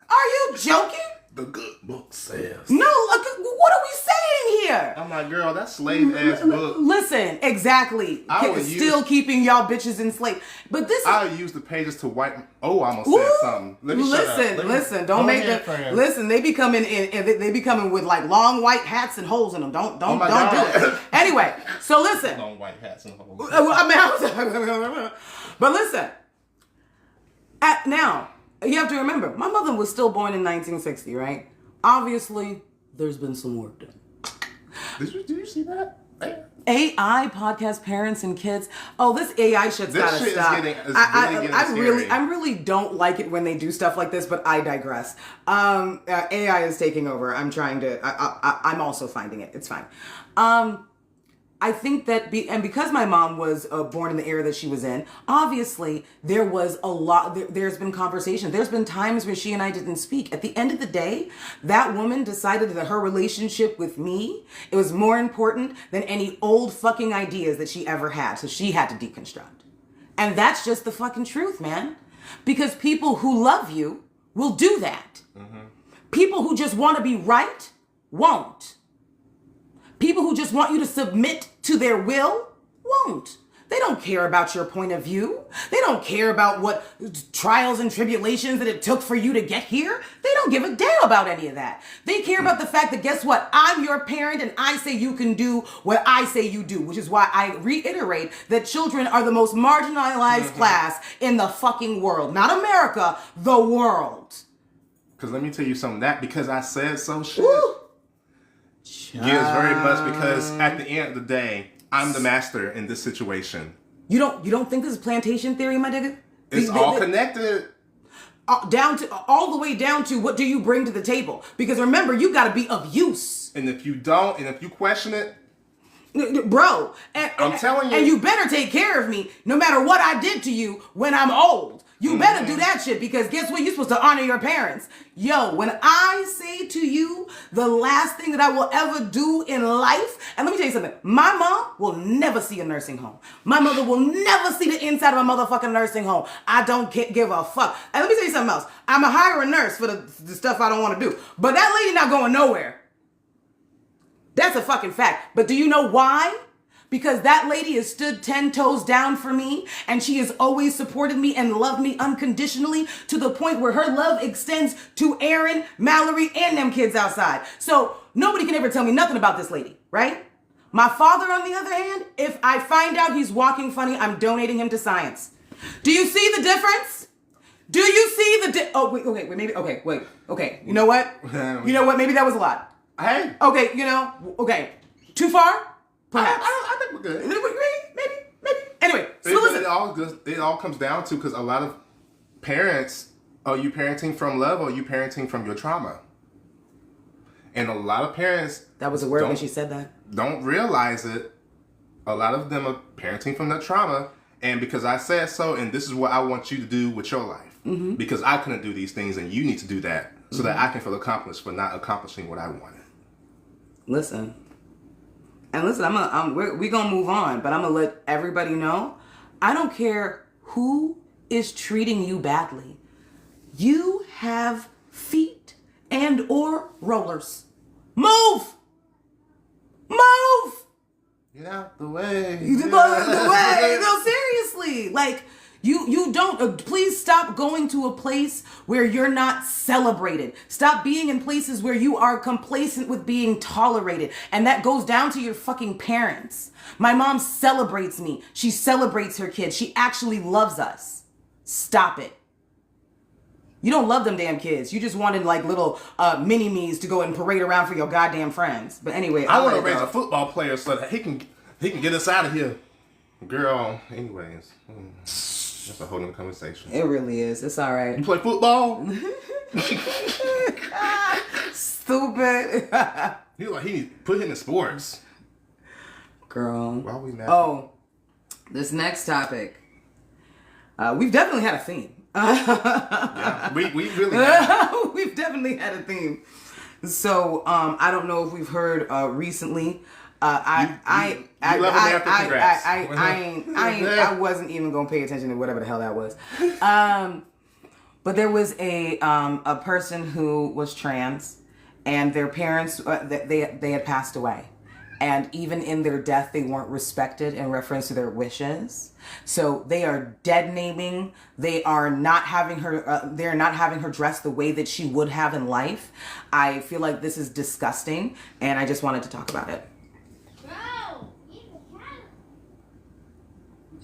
you joking? The good book says. No, what are we saying here? I'm like, girl, that's slave ass book. Listen, exactly. Still keeping y'all bitches enslaved. But this I use the pages to wipe. Oh, I almost said something. Let me listen. Don't make that. Listen, they be coming in. They be coming with like long white hats and holes in them. Don't do it. Anyway, so listen. Long white hats and holes. But listen. Now. You have to remember, my mother was still born in 1960, right? Obviously, there's been some work done. Did you see that? AI podcast parents and kids. Oh, this AI shit's gotta stop. I really don't like it when they do stuff like this, but I digress. AI is taking over. I'm also finding it. It's fine. I think that because my mom was born in the era that she was in, obviously there was a lot, there's been conversation. There's been times where she and I didn't speak. At the end of the day, that woman decided that her relationship with me, it was more important than any old fucking ideas that she ever had. So she had to deconstruct. And that's just the fucking truth, man. Because people who love you will do that. Mm-hmm. People who just want to be right won't. People who just want you to submit to their will won't. They don't care about your point of view. They don't care about what trials and tribulations that it took for you to get here. They don't give a damn about any of that. They care about the fact that, guess what? I'm your parent and I say you can do what I say you do, which is why I reiterate that children are the most marginalized class in the fucking world. Not America, the world. Because let me tell you something. Because I said so shit. Woo! Yes, very much, because at the end of the day, I'm the master in this situation. You don't think this is plantation theory, my nigga? It's all connected. All the way down to what do you bring to the table? Because remember, you got to be of use. And if you don't, and if you question it, bro, I'm telling you, and you better take care of me, no matter what I did to you when I'm old. You better do that shit, because guess what? You're supposed to honor your parents. Yo, when I say to you, the last thing that I will ever do in life, and let me tell you something, my mom will never see a nursing home. My mother will never see the inside of a motherfucking nursing home. I don't give a fuck. And let me tell you something else. I'm a hire a nurse for the stuff I don't want to do. But that lady not going nowhere. That's a fucking fact. But do you know why? Because that lady has stood 10 toes down for me, and she has always supported me and loved me unconditionally, to the point where her love extends to Aaron, Mallory, and them kids outside. So nobody can ever tell me nothing about this lady, right? My father, on the other hand, if I find out he's walking funny, I'm donating him to science. Do you see the difference? Do you see the okay. You know what? Maybe that was a lot. Hey. Okay. Too far? Perhaps. I think we're good. Maybe. Anyway, so listen. It all comes down to, because a lot of parents, are you parenting from love or are you parenting from your trauma? And a lot of parents... That was a word when she said that. Don't realize it. A lot of them are parenting from their trauma. And because I said so, and this is what I want you to do with your life. Mm-hmm. Because I couldn't do these things and you need to do that, so that I can feel accomplished for not accomplishing what I wanted. Listen, we're gonna move on, but I'm gonna let everybody know, I don't care who is treating you badly. You have feet and or rollers. Move! Get out the way. No, seriously. Like, you don't, please stop going to a place where you're not celebrated. Stop being in places where you are complacent with being tolerated. And that goes down to your fucking parents. My mom celebrates me. She celebrates her kids. She actually loves us. Stop it. You don't love them damn kids. You just wanted like little mini-me's to go and parade around for your goddamn friends. But anyway, I want to raise a football player so that he can get us out of here. Girl, anyways. That's a whole nother conversation. It really is. It's all right. You play football? Stupid. He put him in sports. Girl. Why are we mad? Oh. This next topic, we've definitely had a theme. Yeah, we really have. We've definitely had a theme. So I don't know if we've heard recently. I wasn't even gonna pay attention to whatever the hell that was. But there was a person who was trans, and their parents they had passed away. And even in their death, they weren't respected in reference to their wishes. So they are dead naming. They are not having her. They're not having her dress the way that she would have in life. I feel like this is disgusting, and I just wanted to talk about it.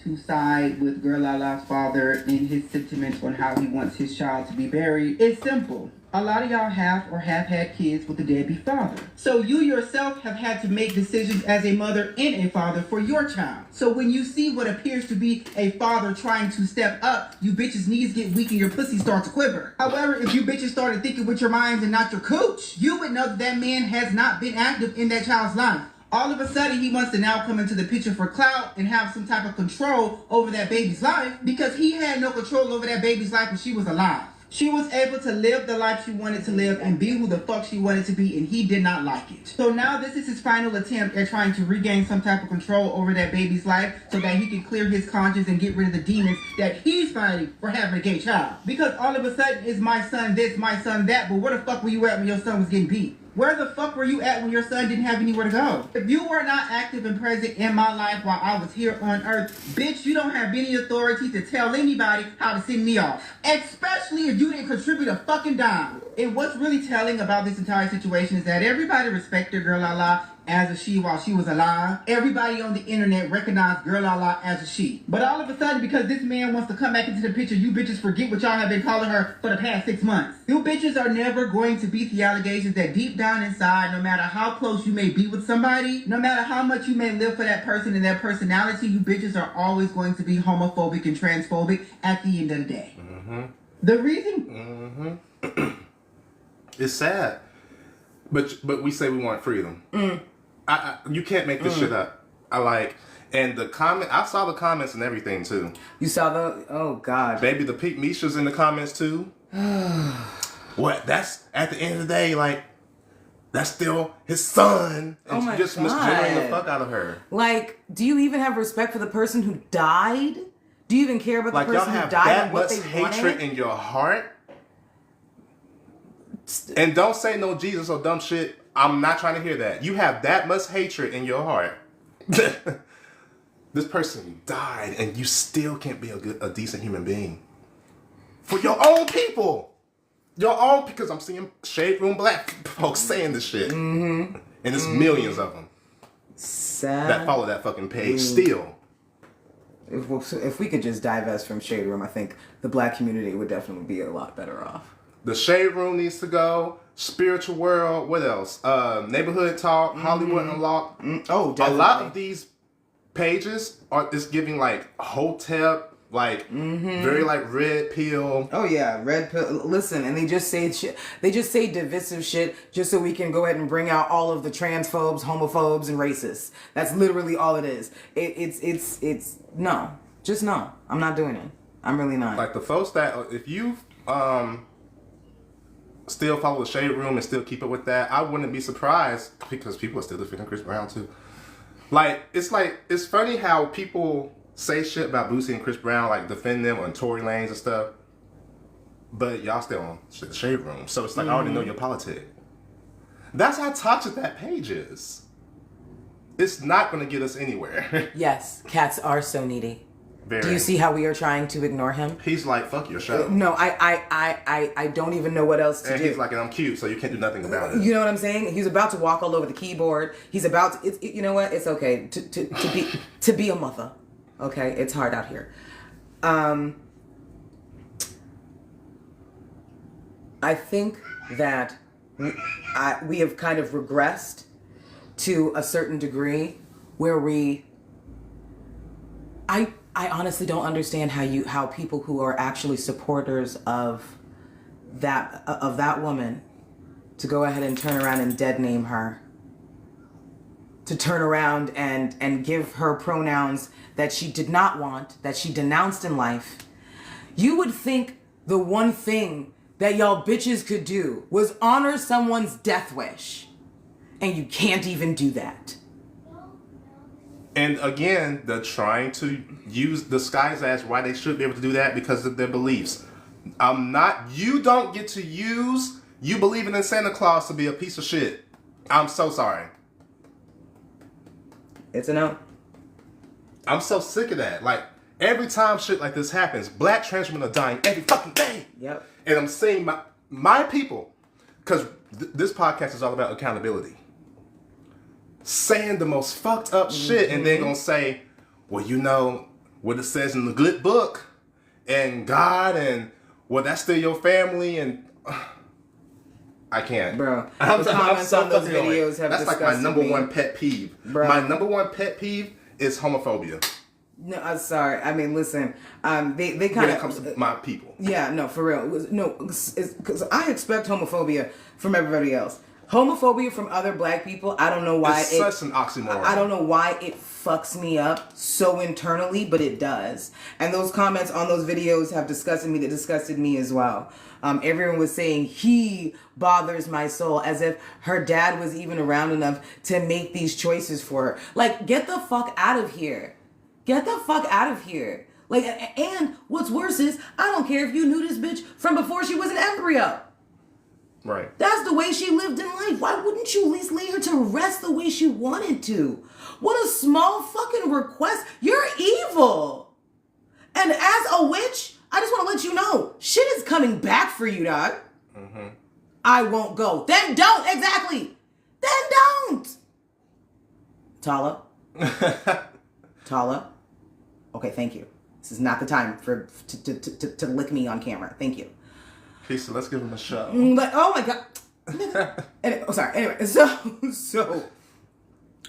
To side with Girl Lala's father in his sentiments on how he wants his child to be buried is simple. A lot of y'all have or have had kids with a deadbeat father. So you yourself have had to make decisions as a mother and a father for your child. So when you see what appears to be a father trying to step up, you bitches' knees get weak and your pussy starts to quiver. However, if you bitches started thinking with your minds and not your cooch, you would know that man has not been active in that child's life. All of a sudden, he wants to now come into the picture for clout and have some type of control over that baby's life because he had no control over that baby's life when she was alive. She was able to live the life she wanted to live and be who the fuck she wanted to be, and he did not like it. So now this is his final attempt at trying to regain some type of control over that baby's life so that he can clear his conscience and get rid of the demons that he's fighting for having a gay child. Because all of a sudden, it's my son this, my son that, but where the fuck were you at when your son was getting beat? Where the fuck were you at when your son didn't have anywhere to go? If you were not active and present in my life while I was here on earth, bitch, you don't have any authority to tell anybody how to send me off. Especially if you didn't contribute a fucking dime. And what's really telling about this entire situation is that everybody respected Girl Lala as a she while she was alive. Everybody on the internet recognized Girl Lala as a she. But all of a sudden, because this man wants to come back into the picture, you bitches forget what y'all have been calling her for the past 6 months. You bitches are never going to beat the allegations that deep down inside, no matter how close you may be with somebody, no matter how much you may live for that person and their personality, you bitches are always going to be homophobic and transphobic at the end of the day. Mm-hmm. The reason... Mm-hmm. It's sad. But we say we want freedom. You can't make this shit up. And the comment, I saw the comments and everything too. You saw the, oh God. Baby, the Pete Misha's in the comments too. What? That's, at the end of the day, like, that's still his son. And oh my just God. misgendering the fuck out of her. Like, do you even have respect for the person who died? Do you even care about the person who died and what they wanted? That much hatred in your heart? And don't say no Jesus or dumb shit. I'm not trying to hear that. You have that much hatred in your heart. This person died and you still can't be a decent human being. For your own people. Your own, because I'm seeing Shade Room Black folks saying this shit. Mm-hmm. And there's millions of them. Sad. That follow that fucking page still. If we could just divest from Shade Room, I think the black community would definitely be a lot better off. The Shade Room needs to go. Spiritual World. What else? Neighborhood Talk. Hollywood Unlocked. Oh, definitely. A lot of these pages are just giving like Hotep, like very like red pill. Oh yeah, red pill. Listen, and they just say shit. They just say divisive shit just so we can go ahead and bring out all of the transphobes, homophobes, and racists. That's literally all it is. It's no, just no. I'm not doing it. I'm really not. Like the folks that if you still follow the Shade Room and still keep it with that, I wouldn't be surprised because people are still defending Chris Brown too. Like it's funny how people say shit about Boosie and Chris Brown, like defend them on Tory Lanez and stuff, but y'all still on the Shade Room. So it's like I already know your politics. That's how toxic that page is. It's not going to get us anywhere. Yes, cats are so needy. Very. Do you see how we are trying to ignore him? He's like, fuck your show. No, I don't even know what else to do. And he's like, and I'm cute, so you can't do nothing about it. You know what I'm saying? He's about to walk all over the keyboard. He's about to. You know what? It's okay to be a mother. Okay, it's hard out here. I think that we have kind of regressed to a certain degree where I honestly don't understand how people who are actually supporters of that woman to go ahead and turn around and dead name her to turn around and give her pronouns that she did not want, that she denounced in life, you would think the one thing that y'all bitches could do was honor someone's death wish. And you can't even do that. And again, they're trying to disguise as why they should be able to do that because of their beliefs. You don't get to use you believing in Santa Claus to be a piece of shit. I'm so sorry. It's a no. I'm so sick of that. Like, every time shit like this happens, black trans women are dying every fucking day. Yep. And I'm seeing my people, because this podcast is all about accountability, saying the most fucked up shit and then gonna say, well, you know what it says in the good book and God and well, that's still your family and I can't. Bro, I'm comments so on those fucking annoyed. videos have That's like my disgusted number me. one pet peeve. Bro. My number one pet peeve is homophobia. No, I'm sorry. I mean, listen. They When kind it of comes to my people. Yeah, no, for real. No, because I expect homophobia from everybody else. Homophobia from other black people, I don't know why It's such an oxymoron. I don't know why it fucks me up so internally, but it does. And those comments on those videos have disgusted me. That disgusted me as well. Everyone was saying he bothers my soul, as if her dad was even around enough to make these choices for her. Like, get the fuck out of here. Get the fuck out of here. Like, and what's worse is, I don't care if you knew this bitch from before she was an embryo. Right. That's the way she lived in life. Why wouldn't you at least lay her to rest the way she wanted to? What a small fucking request. You're evil. And as a witch, I just want to let you know, shit is coming back for you, dog. Mm-hmm. I won't go. Then don't. Exactly. Then don't. Tala. Tala. Okay, thank you. This is not the time to lick me on camera. Thank you. Okay, so let's give him a show. But oh my god. Anyway, so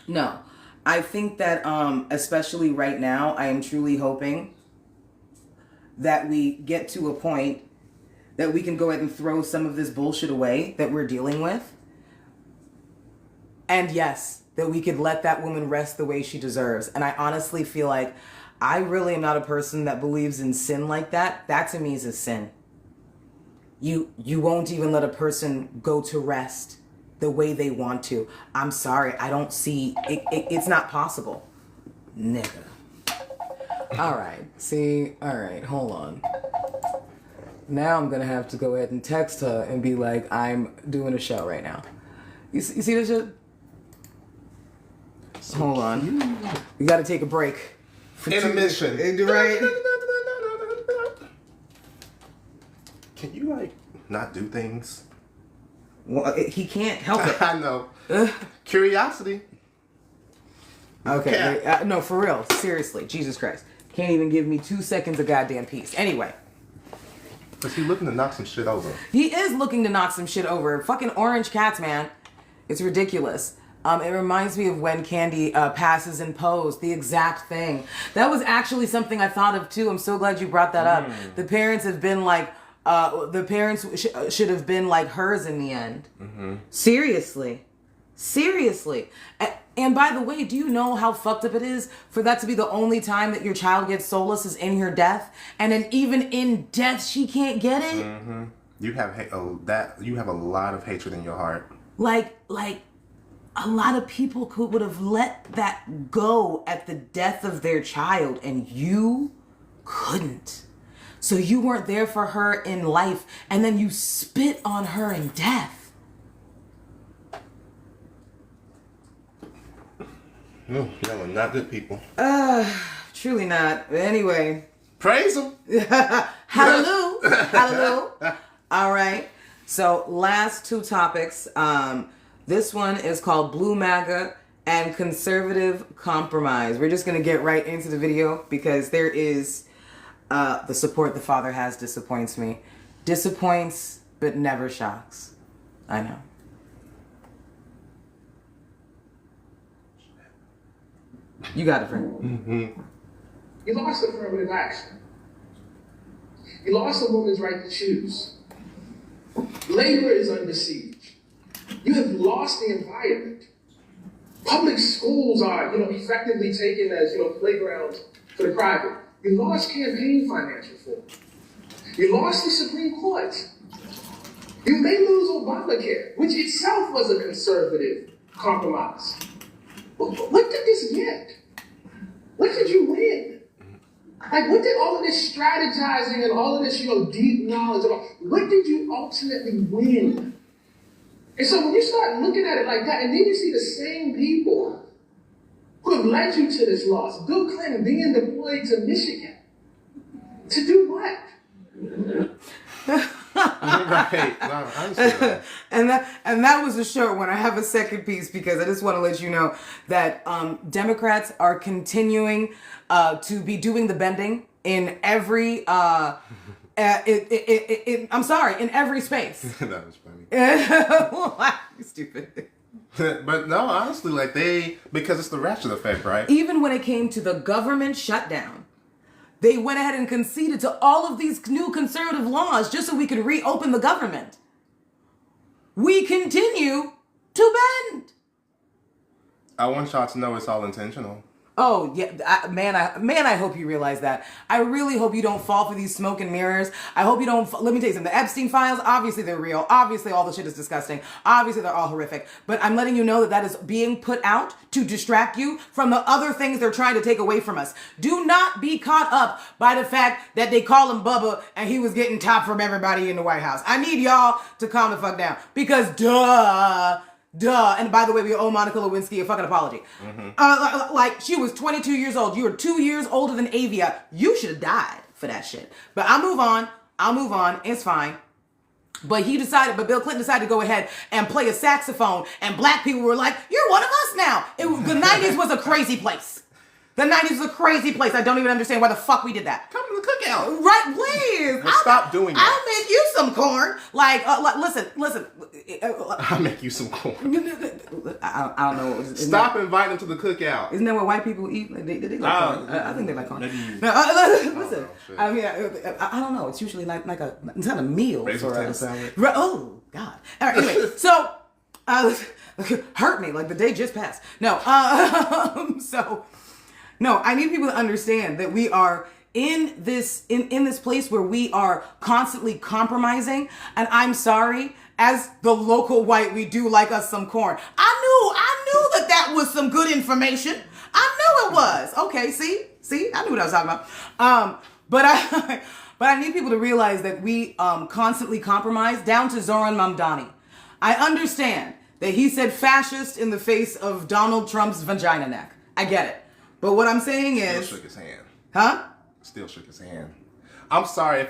no. I think that especially right now, I am truly hoping that we get to a point that we can go ahead and throw some of this bullshit away that we're dealing with. And yes, that we could let that woman rest the way she deserves. And I honestly feel like I really am not a person that believes in sin like that. That to me is a sin. You won't even let a person go to rest the way they want to. I'm sorry, I don't see it. It's not possible, nigga. All right, hold on. Now I'm gonna have to go ahead and text her and be like, I'm doing a show right now. You see this shit? So hold on. We gotta take a break. Intermission. Right? Can you, like, not do things? Well, he can't help it. I know. Curiosity. Okay, no, for real. Seriously. Jesus Christ. Can't even give me 2 seconds of goddamn peace. Anyway. Is he looking to knock some shit over? He is looking to knock some shit over. Fucking orange cats, man. It's ridiculous. It reminds me of when Candy passes in Pose. The exact thing. That was actually something I thought of, too. I'm so glad you brought that up. The parents have been like... the parents should have been like hers in the end. Mm-hmm. Seriously. And by the way, do you know how fucked up it is for that to be the only time that your child gets solace is in her death? And then even in death, she can't get it? Mm-hmm. You have a lot of hatred in your heart. Like a lot of people would have let that go at the death of their child, and you couldn't. So you weren't there for her in life, and then you spit on her in death. No, y'all are not good people. Truly not. But anyway. Praise him. Hallelujah. Hallelujah. All right. So last two topics. This one is called Blue MAGA and Conservative Compromise. We're just going to get right into the video because there is... the support the father has disappoints me. Disappoints, but never shocks. I know. You got it, friend. Mm-hmm. You lost affirmative action. You lost a woman's right to choose. Labor is under siege. You have lost the environment Public schools are, effectively taken as, playgrounds for the private. You lost campaign finance reform. You lost the Supreme Court. You may lose Obamacare, which itself was a conservative compromise. What did this get? What did you win? Like, what did all of this strategizing and all of this, deep knowledge about, what did you ultimately win? And so when you start looking at it like that, and then you see the same people who have led you to this loss, Bill Clinton being deployed to Michigan, to do what? Right. No, I understand that. and that was a short one. I have a second piece because I just want to let you know that Democrats are continuing to be doing the bending in every I'm sorry, in every space. That was funny. You stupid. But no, honestly, because it's the ratchet effect, right? Even when it came to the government shutdown, they went ahead and conceded to all of these new conservative laws just so we could reopen the government. We continue to bend. I want y'all to know it's all intentional. Oh, yeah, I hope you realize that. I really hope you don't fall for these smoke and mirrors. I hope you don't, let me tell you something. The Epstein files, obviously they're real. Obviously all the shit is disgusting. Obviously they're all horrific. But I'm letting you know that that is being put out to distract you from the other things they're trying to take away from us. Do not be caught up by the fact that they call him Bubba and he was getting top from everybody in the White House. I need y'all to calm the fuck down. Because duh. And by the way, we owe Monica Lewinsky a fucking apology. Mm-hmm. Like, she was 22 years old. You were 2 years older than Avia. You should have died for that shit. But I'll move on. It's fine. But Bill Clinton decided to go ahead and play a saxophone. And black people were like, you're one of us now. The 90s was a crazy place. The 90s was a crazy place. I don't even understand why the fuck we did that. Come to the cookout. Right, please. Stop doing that. I'll make you some corn. Listen. I'll make you some corn. I don't know. Stop inviting them to the cookout. Isn't that what white people eat? They like corn. I think they like corn. Listen. I mean, I don't know. It's usually like it's not a meal for us. Oh, God. All right, anyway. So, hurt me like the day just passed. No. No, I need people to understand that we are in this place where we are constantly compromising. And I'm sorry, as the local white, we do like us some corn. I knew that was some good information. I knew it was. Okay, see, I knew what I was talking about. But I need people to realize that we constantly compromise, down to Zoran Mamdani. I understand that he said fascist in the face of Donald Trump's vagina neck. I get it. But what I'm saying is... Still shook his hand. Huh? Still shook his hand. I'm sorry, if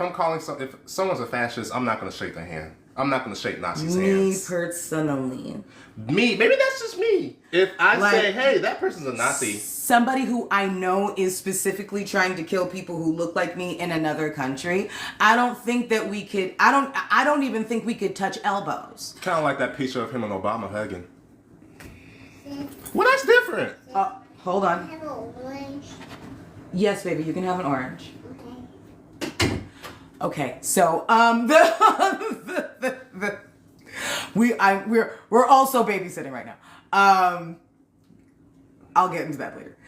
someone's a fascist, I'm not going to shake their hand. I'm not going to shake Nazis' hands. Me personally. Maybe that's just me. If I say, hey, that person's a Nazi. Somebody who I know is specifically trying to kill people who look like me in another country, I don't think that we could... I don't even think we could touch elbows. Kind of like that picture of him and Obama hugging. Well, that's different. Hold on. Can I have an orange? Yes, baby, you can have an orange. Okay, so we're also babysitting right now. I'll get into that later.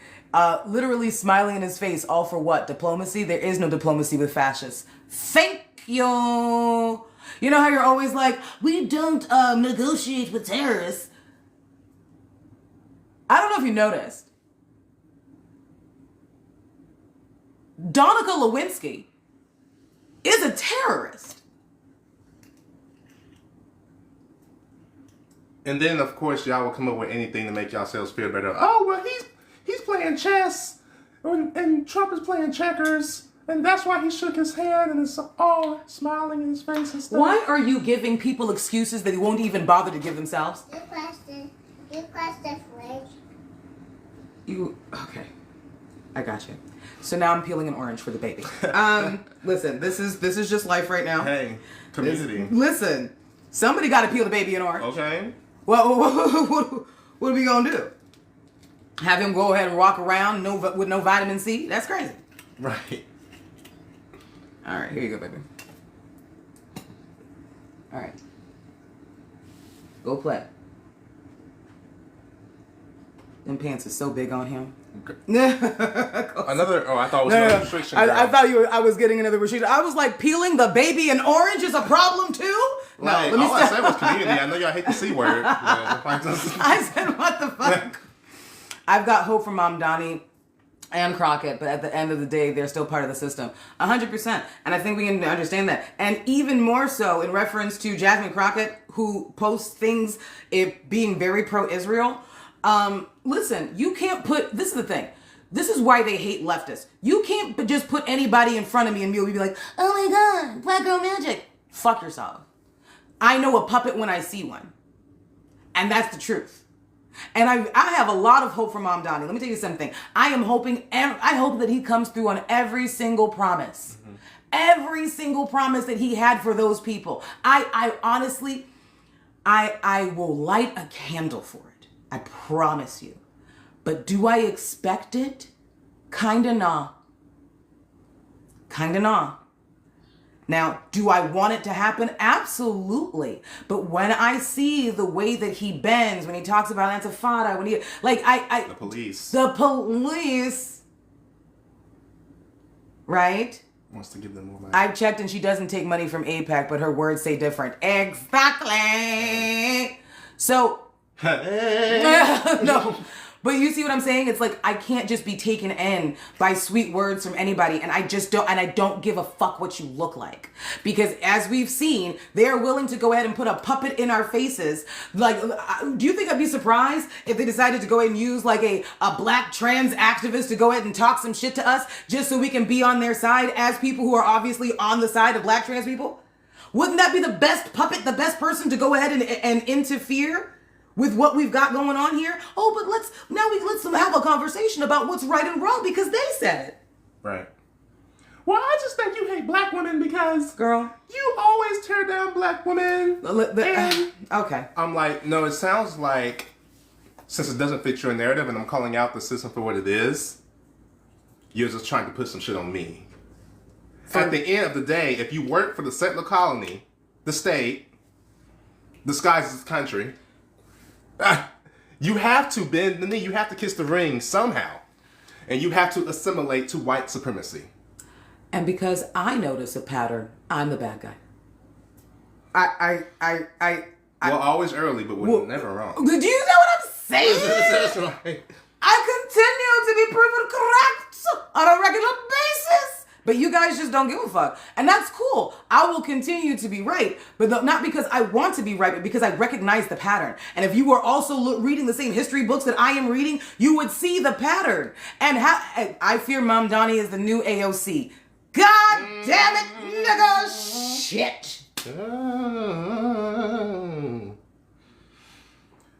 Literally smiling in his face, all for what? Diplomacy? There is no diplomacy with fascists. Thank you. You know how you're always like, we don't negotiate with terrorists. I don't know if you noticed. Monica Lewinsky is a terrorist. And then, of course, y'all will come up with anything to make yourselves feel better. Oh, well, he's playing chess, and Trump is playing checkers, and that's why he shook his hand and is all smiling in his face and stuff. Why are you giving people excuses that they won't even bother to give themselves? You crossed the fridge. Okay. I got you. So now I'm peeling an orange for the baby. Listen, this is just life right now. Hey, community. Listen, somebody got to peel the baby an orange. Okay. Well, what are we gonna do? Have him go ahead and walk around with no vitamin C? That's crazy. Right. All right, here you go, baby. All right. Go play. Them pants are so big on him. Another. Oh, I thought it was another restriction. I thought I was getting another restriction. I was like, peeling the baby and orange is a problem too. Like, no, let me all I said was community. I know y'all hate the C word. I said, what the fuck? I've got hope for Mom Donnie and Crockett, but at the end of the day, they're still part of the system. 100%. And I think we can understand that. And even more so in reference to Jasmine Crockett, who posts things being very pro-Israel. Listen, you can't this is the thing. This is why they hate leftists. You can't just put anybody in front of me and you'll be like, oh my God, Black Girl Magic. Fuck yourself. I know a puppet when I see one. And that's the truth. And I have a lot of hope for Mom Donnie. Let me tell you something. I hope that he comes through on every single promise. Mm-hmm. Every single promise that he had for those people. I honestly, I will light a candle for it. I promise you. But do I expect it? Kinda nah. Kinda nah. Now, do I want it to happen? Absolutely. But when I see the way that he bends, when he talks about Antifada, when he, like, the police, right? Wants to give them more money. I've checked and she doesn't take money from AIPAC, but her words say different. Exactly. So, no. But you see what I'm saying? It's like, I can't just be taken in by sweet words from anybody. And I don't give a fuck what you look like. Because as we've seen, they're willing to go ahead and put a puppet in our faces. Like, do you think I'd be surprised if they decided to go ahead and use like a black trans activist to go ahead and talk some shit to us just so we can be on their side as people who are obviously on the side of black trans people? Wouldn't that be the best puppet, the best person to go ahead and interfere with what we've got going on here? Oh, but let's have a conversation about what's right and wrong because they said it. Right. Well, I just think you hate black women because, girl, you always tear down black women. Okay. I'm like, no, it sounds like, since it doesn't fit your narrative and I'm calling out the system for what it is, you're just trying to put some shit on me. At the end of the day, if you work for the settler colony, the state, disguised as the country, you have to bend the knee. You have to kiss the ring somehow. And you have to assimilate to white supremacy. And because I notice a pattern, I'm the bad guy. Well, always early, but we're never wrong. Do you know what I'm saying? That's right. I continue to be proven correct on a regular basis. But you guys just don't give a fuck. And that's cool. I will continue to be right. But not because I want to be right, but because I recognize the pattern. And if you were also reading the same history books that I am reading, you would see the pattern. And I fear Mom Donnie is the new AOC. God damn it, nigga, shit.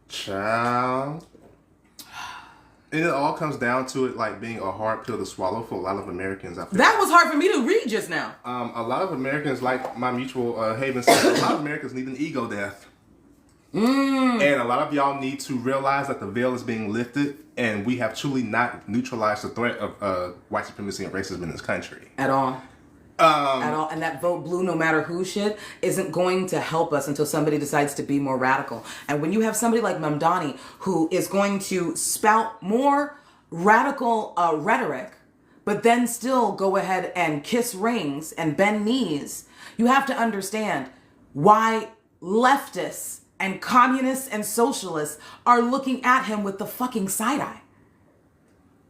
Child. And it all comes down to it like being a hard pill to swallow for a lot of Americans. I feel that was hard for me to read just now. A lot of Americans, like my mutual Haven said, a lot of Americans need an ego death. And a lot of y'all need to realize that the veil is being lifted and we have truly not neutralized the threat of white supremacy and racism in this country. At all. At all. And that vote blue no matter who shit isn't going to help us until somebody decides to be more radical. And when you have somebody like Mom Donnie who is going to spout more radical rhetoric, but then still go ahead and kiss rings and bend knees, you have to understand why leftists and communists and socialists are looking at him with the fucking side eye.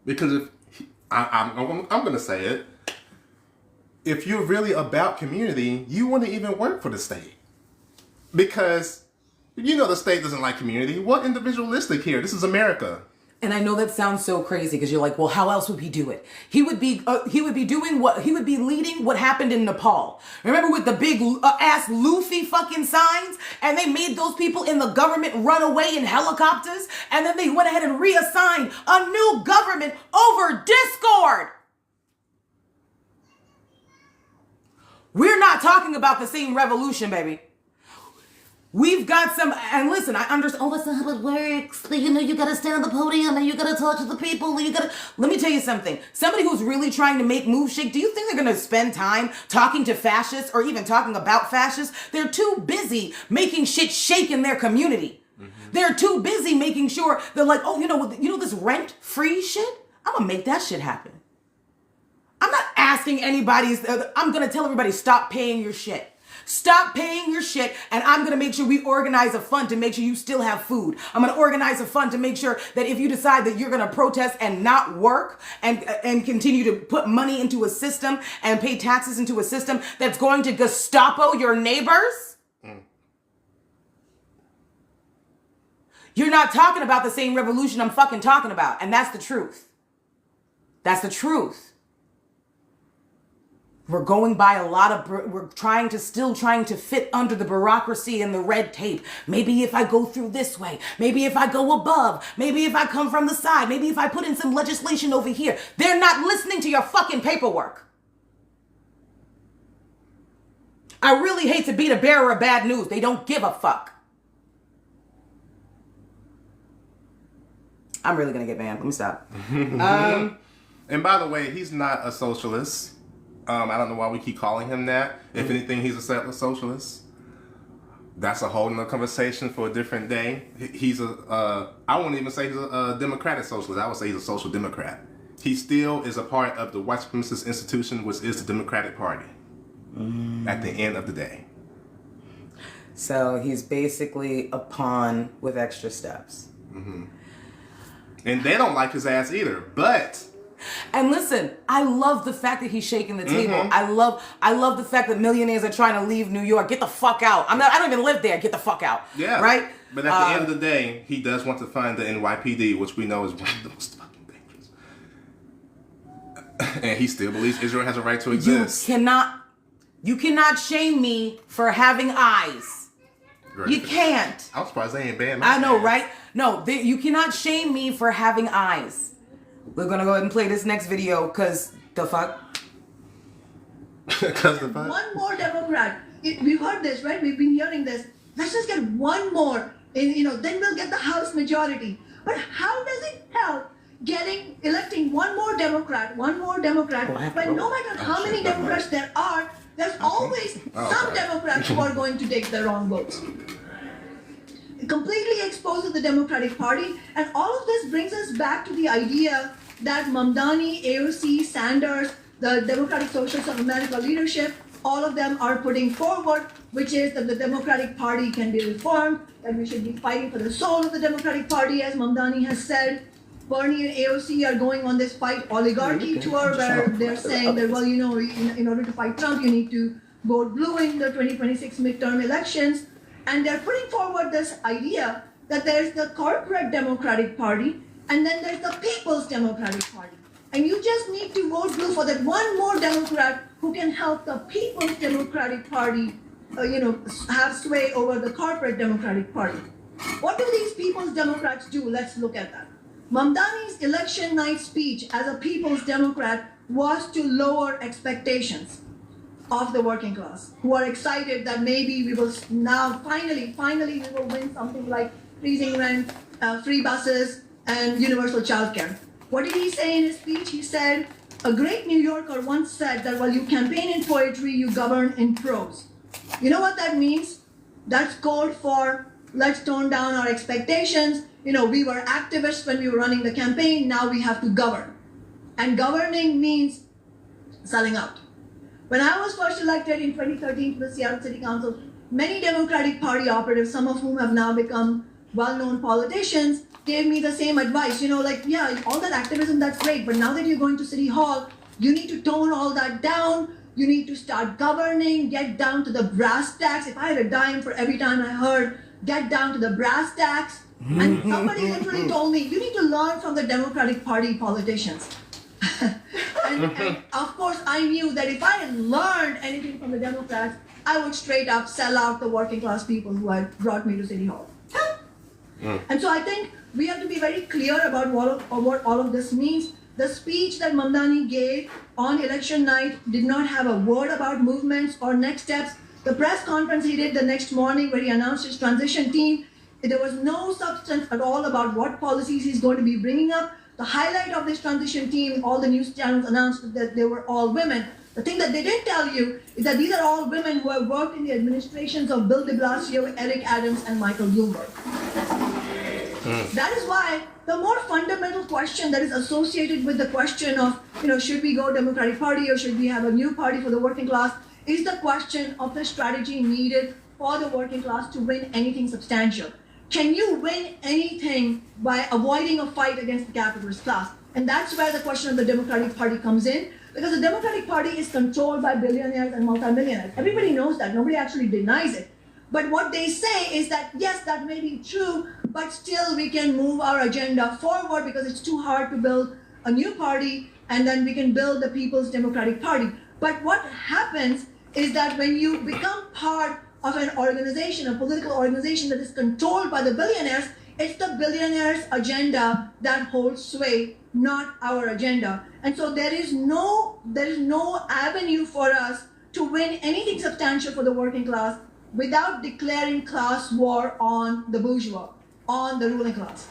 Because if I'm going to say it. If you're really about community, you wouldn't even work for the state. Because, you know, the state doesn't like community. What individualistic here? This is America. And I know that sounds so crazy because you're like, well, how else would he do it? He would be leading what happened in Nepal. Remember with the big ass Luffy fucking signs? And they made those people in the government run away in helicopters. And then they went ahead and reassigned a new government over Discord. We're not talking about the same revolution, baby. We've got some, and listen, I understand, oh, that's not how it works. You know, you gotta stand on the podium and you gotta talk to the people. Let me tell you something. Somebody who's really trying to make moves shake, do you think they're gonna spend time talking to fascists or even talking about fascists? They're too busy making shit shake in their community. They're too busy making sure they're like, oh, you know this rent-free shit? I'm gonna make that shit happen. I'm not asking anybody. I'm gonna tell everybody, stop paying your shit. Stop paying your shit, and I'm going to make sure we organize a fund to make sure you still have food. I'm going to organize a fund to make sure that if you decide that you're going to protest and not work and continue to put money into a system and pay taxes into a system that's going to Gestapo your neighbors, you're not talking about the same revolution I'm fucking talking about, and that's the truth. That's the truth. We're going by we're still trying to fit under the bureaucracy and the red tape. Maybe if I go through this way, maybe if I go above, maybe if I come from the side, maybe if I put in some legislation over here. They're not listening to your fucking paperwork. I really hate to be the bearer of bad news. They don't give a fuck. I'm really gonna get banned. Let me stop. And by the way, he's not a socialist. I don't know why we keep calling him that. If anything, he's a settler socialist. That's a whole nother conversation for a different day. He's I won't even say he's a democratic socialist. I would say he's a social democrat. He still is a part of the white supremacist institution, which is the Democratic Party. At the end of the day. So he's basically a pawn with extra steps. And they don't like his ass either, but... And listen, I love the fact that he's shaking the table. I love the fact that millionaires are trying to leave New York. Get the fuck out. I don't even live there. Get the fuck out. Yeah. Right? But at the end of the day, he does want to find the NYPD, which we know is one of the most fucking dangerous. And he still believes Israel has a right to exist. You cannot shame me for having eyes. Great. You can't. I'm surprised they ain't banned. I know, right? No, you cannot shame me for having eyes. We're going to go ahead and play this next video because the fuck? Because the fuck? One more Democrat. We've heard this, right? We've been hearing this. Let's just get one more. And, then we'll get the House majority. But how does it help electing one more Democrat? But no matter how many Democrats there are, there's always some Democrats who are going to take the wrong votes. It completely exposes the Democratic Party, and all of this brings us back to the idea that Mamdani, AOC, Sanders, the Democratic Socialists of America leadership, all of them are putting forward, which is that the Democratic Party can be reformed, that we should be fighting for the soul of the Democratic Party, as Mamdani has said. Bernie and AOC are going on this fight oligarchy tour where they're saying that, well, in order to fight Trump, you need to vote blue in the 2026 midterm elections. And they're putting forward this idea that there's the corporate Democratic Party and then there's the People's Democratic Party. And you just need to vote blue for that one more Democrat who can help the People's Democratic Party, have sway over the corporate Democratic Party. What do these People's Democrats do? Let's look at that. Mamdani's election night speech as a People's Democrat was to lower expectations of the working class, who are excited that maybe we will now finally we will win something like freezing rent, free buses, and universal childcare. What did he say in his speech? He said, a great New Yorker once said that while you campaign in poetry, you govern in prose. You know what that means? That's code for let's tone down our expectations. We were activists when we were running the campaign, now we have to govern. And governing means selling out. When I was first elected in 2013 to the Seattle City Council, many Democratic Party operatives, some of whom have now become well-known politicians, gave me the same advice. All that activism, that's great, but now that you're going to City Hall, you need to tone all that down. You need to start governing, get down to the brass tacks. If I had a dime for every time I heard, get down to the brass tacks. And somebody literally told me, you need to learn from the Democratic Party politicians. and of course, I knew that if I had learned anything from the Democrats, I would straight up sell out the working class people who had brought me to City Hall. And so I think we have to be very clear about what all of this means. The speech that Mamdani gave on election night did not have a word about movements or next steps. The press conference he did the next morning where he announced his transition team, there was no substance at all about what policies he's going to be bringing up. The highlight of this transition team, all the news channels announced that they were all women. The thing that they didn't tell you is that these are all women who have worked in the administrations of Bill de Blasio, Eric Adams, and Michael Bloomberg. That is why the more fundamental question that is associated with the question of, should we go Democratic Party or should we have a new party for the working class, is the question of the strategy needed for the working class to win anything substantial. Can you win anything by avoiding a fight against the capitalist class? And that's where the question of the Democratic Party comes in, because the Democratic Party is controlled by billionaires and multimillionaires. Everybody knows that. Nobody actually denies it. But what they say is that, yes, that may be true, but still we can move our agenda forward because it's too hard to build a new party, and then we can build the People's Democratic Party. But what happens is that when you become part of an organization, a political organization that is controlled by the billionaires, it's the billionaires' agenda that holds sway, not our agenda. And so there is no avenue for us to win anything substantial for the working class without declaring class war on the bourgeois, on the ruling class.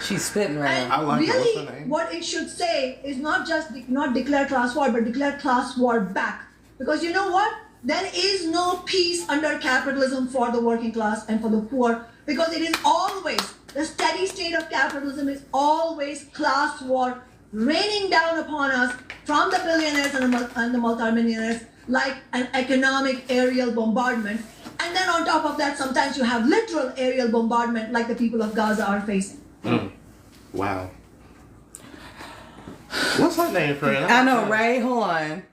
She's spitting right And now. I like it. really, What's her name? what it should say is not just not declare class war, but declare class war back. Because you know what? There is no peace under capitalism for the working class and for the poor, because it is always, the steady state of capitalism is always class war raining down upon us from the billionaires and the multimillionaires like an economic aerial bombardment. And then on top of that, sometimes you have literal aerial bombardment like the people of Gaza are facing. Wow. What's her name, friend? I know, right? Hold on.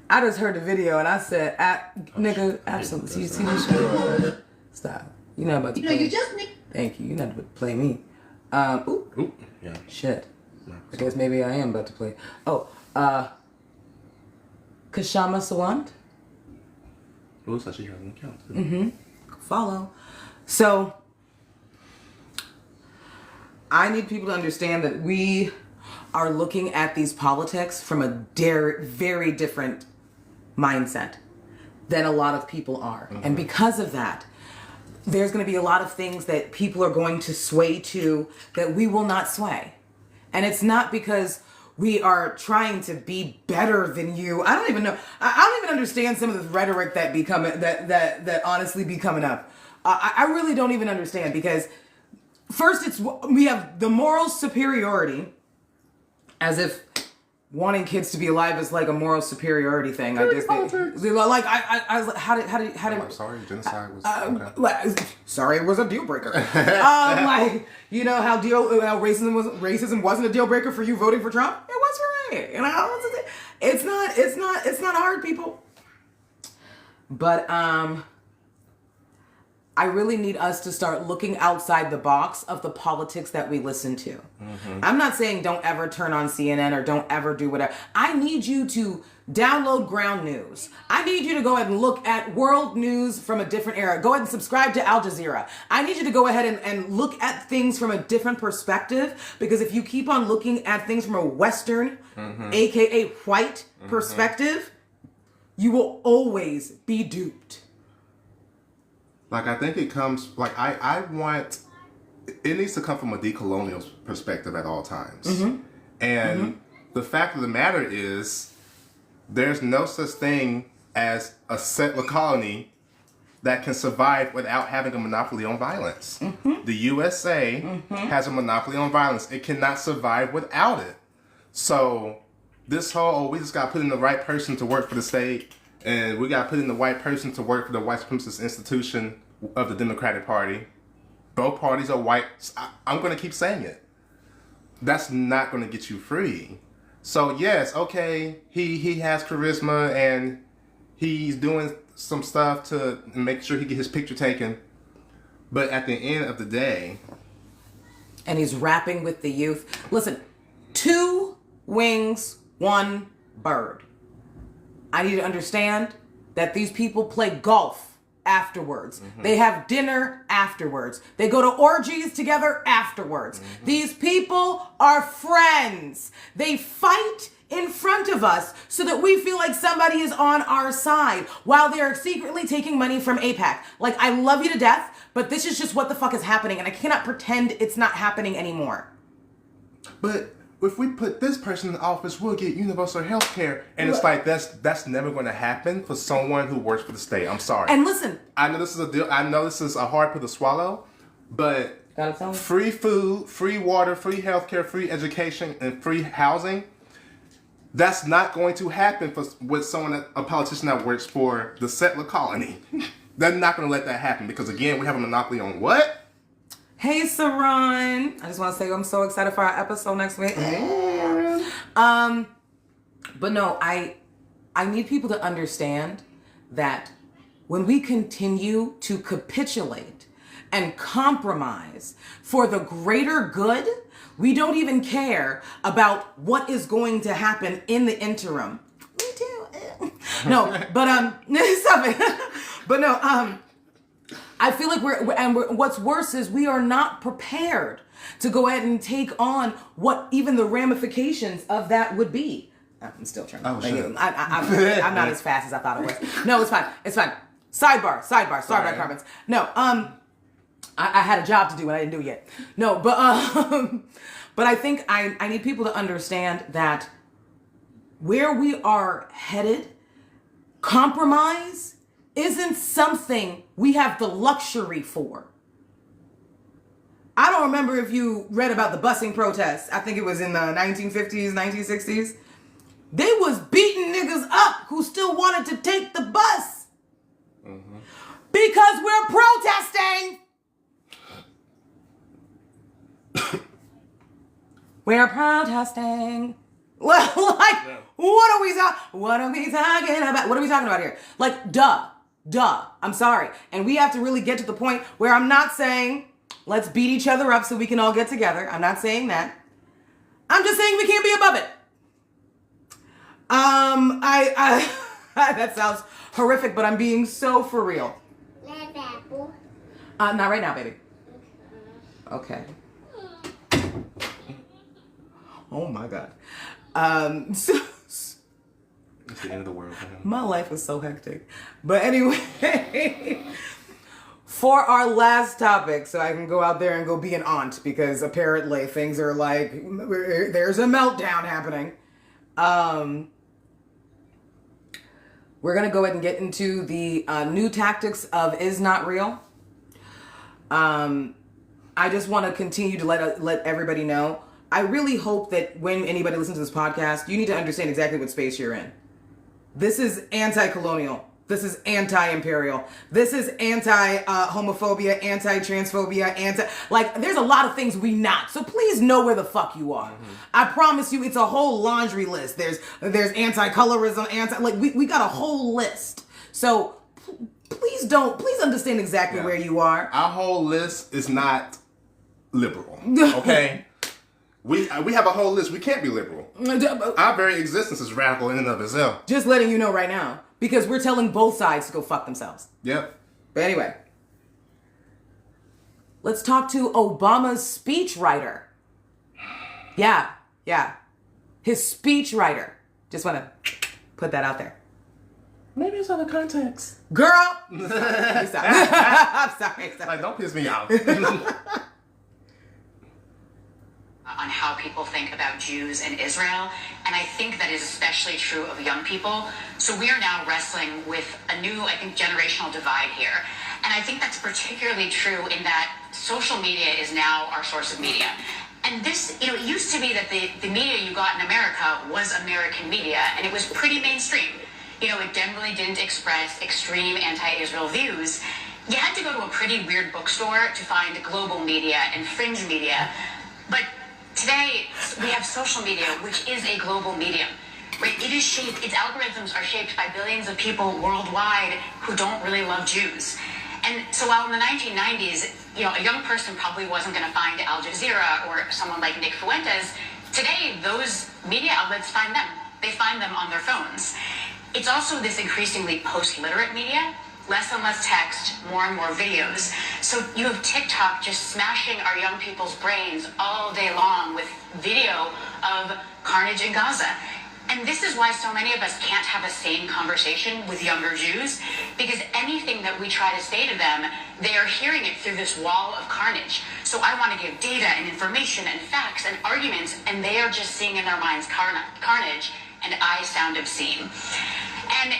I just heard the video and I said, nigga, absolutely. You see this shit? Stop. You're not about to play. You just need... Thank you. You're not about to play me. Ooh. Yeah. Shit. I guess maybe I am about to play. Oh, Kashama Sawant? It looks like she has an account too. Follow. So, I need people to understand that we are looking at these politics from a very different mindset than a lot of people are. And because of that, there's going to be a lot of things that people are going to sway to that we will not sway. And it's not because we are trying to be better than you. I don't even know. I don't even understand some of the rhetoric that honestly be coming up. I really don't even understand, because first we have the moral superiority, as if wanting kids to be alive is like a moral superiority thing. I guess I'm sorry, genocide was sorry, it was a deal breaker. How racism wasn't a deal breaker for you voting for Trump? It was for me. It's not hard, people. But I really need us to start looking outside the box of the politics that we listen to. I'm not saying don't ever turn on CNN or don't ever do whatever. I need you to download Ground News. I need you to go ahead and look at world news from a different era. Go ahead and subscribe to Al Jazeera. I need you to go ahead and look at things from a different perspective, because if you keep on looking at things from a Western, aka white perspective, you will always be duped. Like, I think it comes, like, I want, it needs to come from a decolonial perspective at all times. And the fact of the matter is, there's no such thing as a settler colony that can survive without having a monopoly on violence. The USA has a monopoly on violence. It cannot survive without it. So, this whole, we just got to put in the right person to work for the state, and we got to put in the white person to work for the white supremacist institution of the Democratic Party. Both parties are white. I'm going to keep saying it. That's not going to get you free. So yes, okay, he has charisma and he's doing some stuff to make sure he get his picture taken. But at the end of the day... And he's rapping with the youth. Listen, 2 wings, 1 bird. I need to understand that these people play golf afterwards. They have dinner afterwards. They go to orgies together afterwards. These people are friends. They fight in front of us so that we feel like somebody is on our side while they're secretly taking money from AIPAC. Like, I love you to death, but this is just what the fuck is happening, and I cannot pretend it's not happening anymore. But if we put this person in office, we'll get universal health care. And it's like, that's never going to happen for someone who works for the state. I'm sorry. And listen, I know this is a deal. I know this is a hard pill to swallow, but free food, free water, free healthcare, free education, and free housing, that's not going to happen with a politician that works for the settler colony. They're not going to let that happen because, again, we have a monopoly on what? Hey, Saran. I just want to say I'm so excited for our episode next week. But no, I need people to understand that when we continue to capitulate and compromise for the greater good, we don't even care about what is going to happen in the interim. Me too. No, but stop it. But no, I feel like what's worse is we are not prepared to go ahead and take on what even the ramifications of that would be. I'm still trying to. I'm not as fast as I thought it was. No, it's fine. It's fine. Sidebar, comments. No, I had a job to do and I didn't do it yet. No, but I think I need people to understand that where we are headed, compromise isn't something we have the luxury for. I don't remember if you read about the busing protests. I think it was in the 1950s, 1960s. They was beating niggas up who still wanted to take the bus. Mm-hmm. Because we're protesting. We're protesting. Well, like, what are we talking about? What are we talking about here? Like, duh. I'm sorry. And we have to really get to the point where I'm not saying, let's beat each other up so we can all get together. I'm not saying that. I'm just saying we can't be above it. That sounds horrific, but I'm being so for real. Not right now, baby. Okay. Oh my God. It's the end of the world. Man. My life is so hectic. But anyway, for our last topic, so I can go out there and go be an aunt, because apparently things are like, there's a meltdown happening. We're going to go ahead and get into the new tactics of Is Not Real. I just want to continue to let everybody know. I really hope that when anybody listens to this podcast, you need to understand exactly what space you're in. This is anti-colonial. This is anti-imperial. This is anti-homophobia, anti-transphobia, there's a lot of things we not. So please know where the fuck you are. Mm-hmm. I promise you, it's a whole laundry list. There's anti-colorism, we got a whole list. So please understand exactly where you are. Our whole list is not liberal, okay? We have a whole list. We can't be liberal. Our very existence is radical in and of itself. Just letting you know right now. Because we're telling both sides to go fuck themselves. Yep. But anyway. Let's talk to Obama's speechwriter. Yeah. His speechwriter. Just want to put that out there. Maybe it's out of context. Girl! Stop. I'm sorry. Like, don't piss me off. On how people think about Jews and Israel, and I think that is especially true of young people. So we are now wrestling with a new, I think, generational divide here. And I think that's particularly true in that social media is now our source of media. And this, it used to be that the media you got in America was American media, and it was pretty mainstream. It generally didn't express extreme anti-Israel views. You had to go to a pretty weird bookstore to find global media and fringe media. But today, we have social media, which is a global medium, right? Its algorithms are shaped by billions of people worldwide who don't really love Jews. And so while in the 1990s, a young person probably wasn't going to find Al Jazeera or someone like Nick Fuentes, today those media outlets find them. They find them on their phones. It's also this increasingly post-literate media. Less and less text, more and more videos. So you have TikTok just smashing our young people's brains all day long with video of carnage in Gaza. And this is why so many of us can't have a sane conversation with younger Jews, because anything that we try to say to them, they are hearing it through this wall of carnage. So I want to give data and information and facts and arguments, and they are just seeing in their minds carnage, and I sound obscene. And,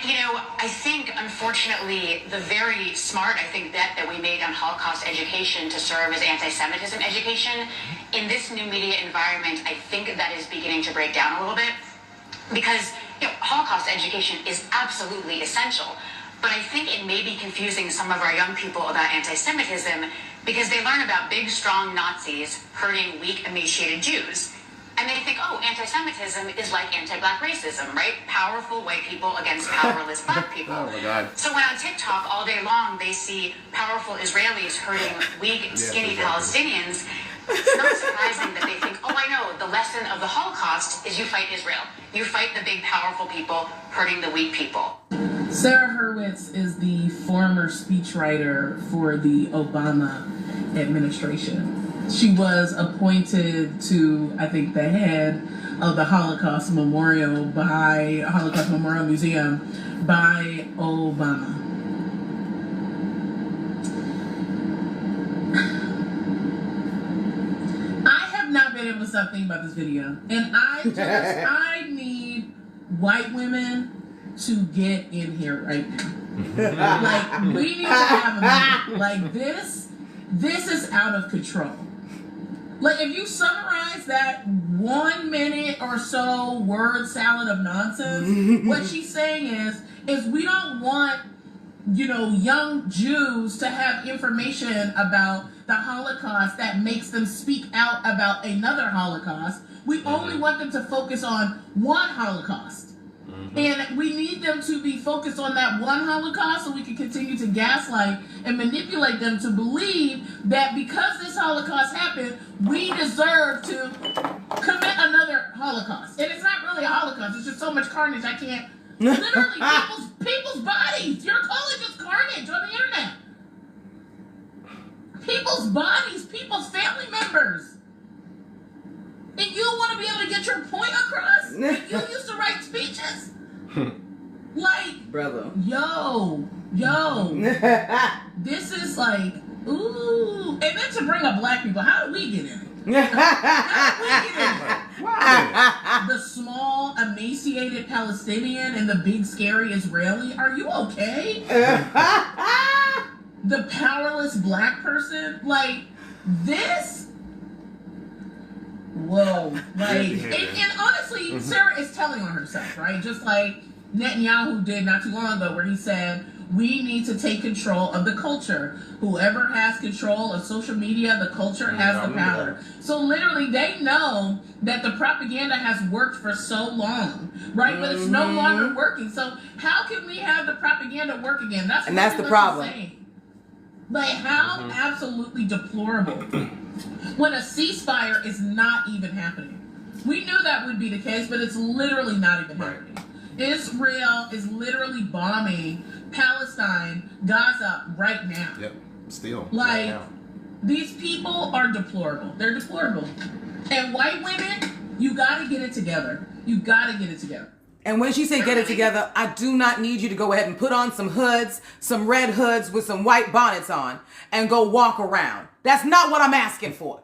I think, unfortunately, the very smart, bet that we made on Holocaust education to serve as anti-Semitism education, in this new media environment, I think that is beginning to break down a little bit. Because, Holocaust education is absolutely essential. But I think it may be confusing some of our young people about anti-Semitism because they learn about big, strong Nazis hurting weak, emaciated Jews. And they think, anti-Semitism is like anti-black racism, right? Powerful white people against powerless black people. Oh my God. So when on TikTok all day long they see powerful Israelis hurting weak, skinny Palestinians, it's not surprising that they think, I know, the lesson of the Holocaust is you fight Israel. You fight the big, powerful people hurting the weak people. Sarah Hurwitz is the former speechwriter for the Obama administration. She was appointed to, I think, the head of the Holocaust Memorial Museum by Obama. Not been able to stop thinking about this video, and I need white women to get in here right now. Like, we need to have a meeting. Like, this is out of control. Like, if you summarize that 1 minute or so word salad of nonsense, what she's saying is we don't want, young Jews to have information about the Holocaust that makes them speak out about another Holocaust. We only want them to focus on one Holocaust. And we need them to be focused on that one Holocaust so we can continue to gaslight and manipulate them to believe that because this Holocaust happened, we deserve to commit another Holocaust. And it's not really a Holocaust. It's just so much carnage I can't... Literally, people's bodies. You're calling this carnage on the internet. People's bodies, people's family members. And you want to be able to get your point across? Like, you used to write speeches? Like, brother. Yo. This is like, ooh. And then to bring up black people, how do we get in it? The small, emaciated Palestinian and the big, scary Israeli. Are you okay? The powerless black person, like this. Whoa, like, and honestly, Sarah is telling on herself, right? Just like Netanyahu did not too long ago, where he said, we need to take control of the culture. Whoever has control of social media, the culture has the power. So literally, they know that the propaganda has worked for so long, right? But it's no longer working. So how can we have the propaganda work again? That's the problem. Saying. Like, how absolutely deplorable when a ceasefire is not even happening. We knew that would be the case, but it's literally not even happening. Israel is literally bombing Palestine, Gaza right now. Yep, still. Like, right now. These people are deplorable. They're deplorable. And white women, you gotta get it together. You gotta get it together. And when she say get it together, I do not need you to go ahead and put on some hoods, some red hoods with some white bonnets on, and go walk around. That's not what I'm asking for.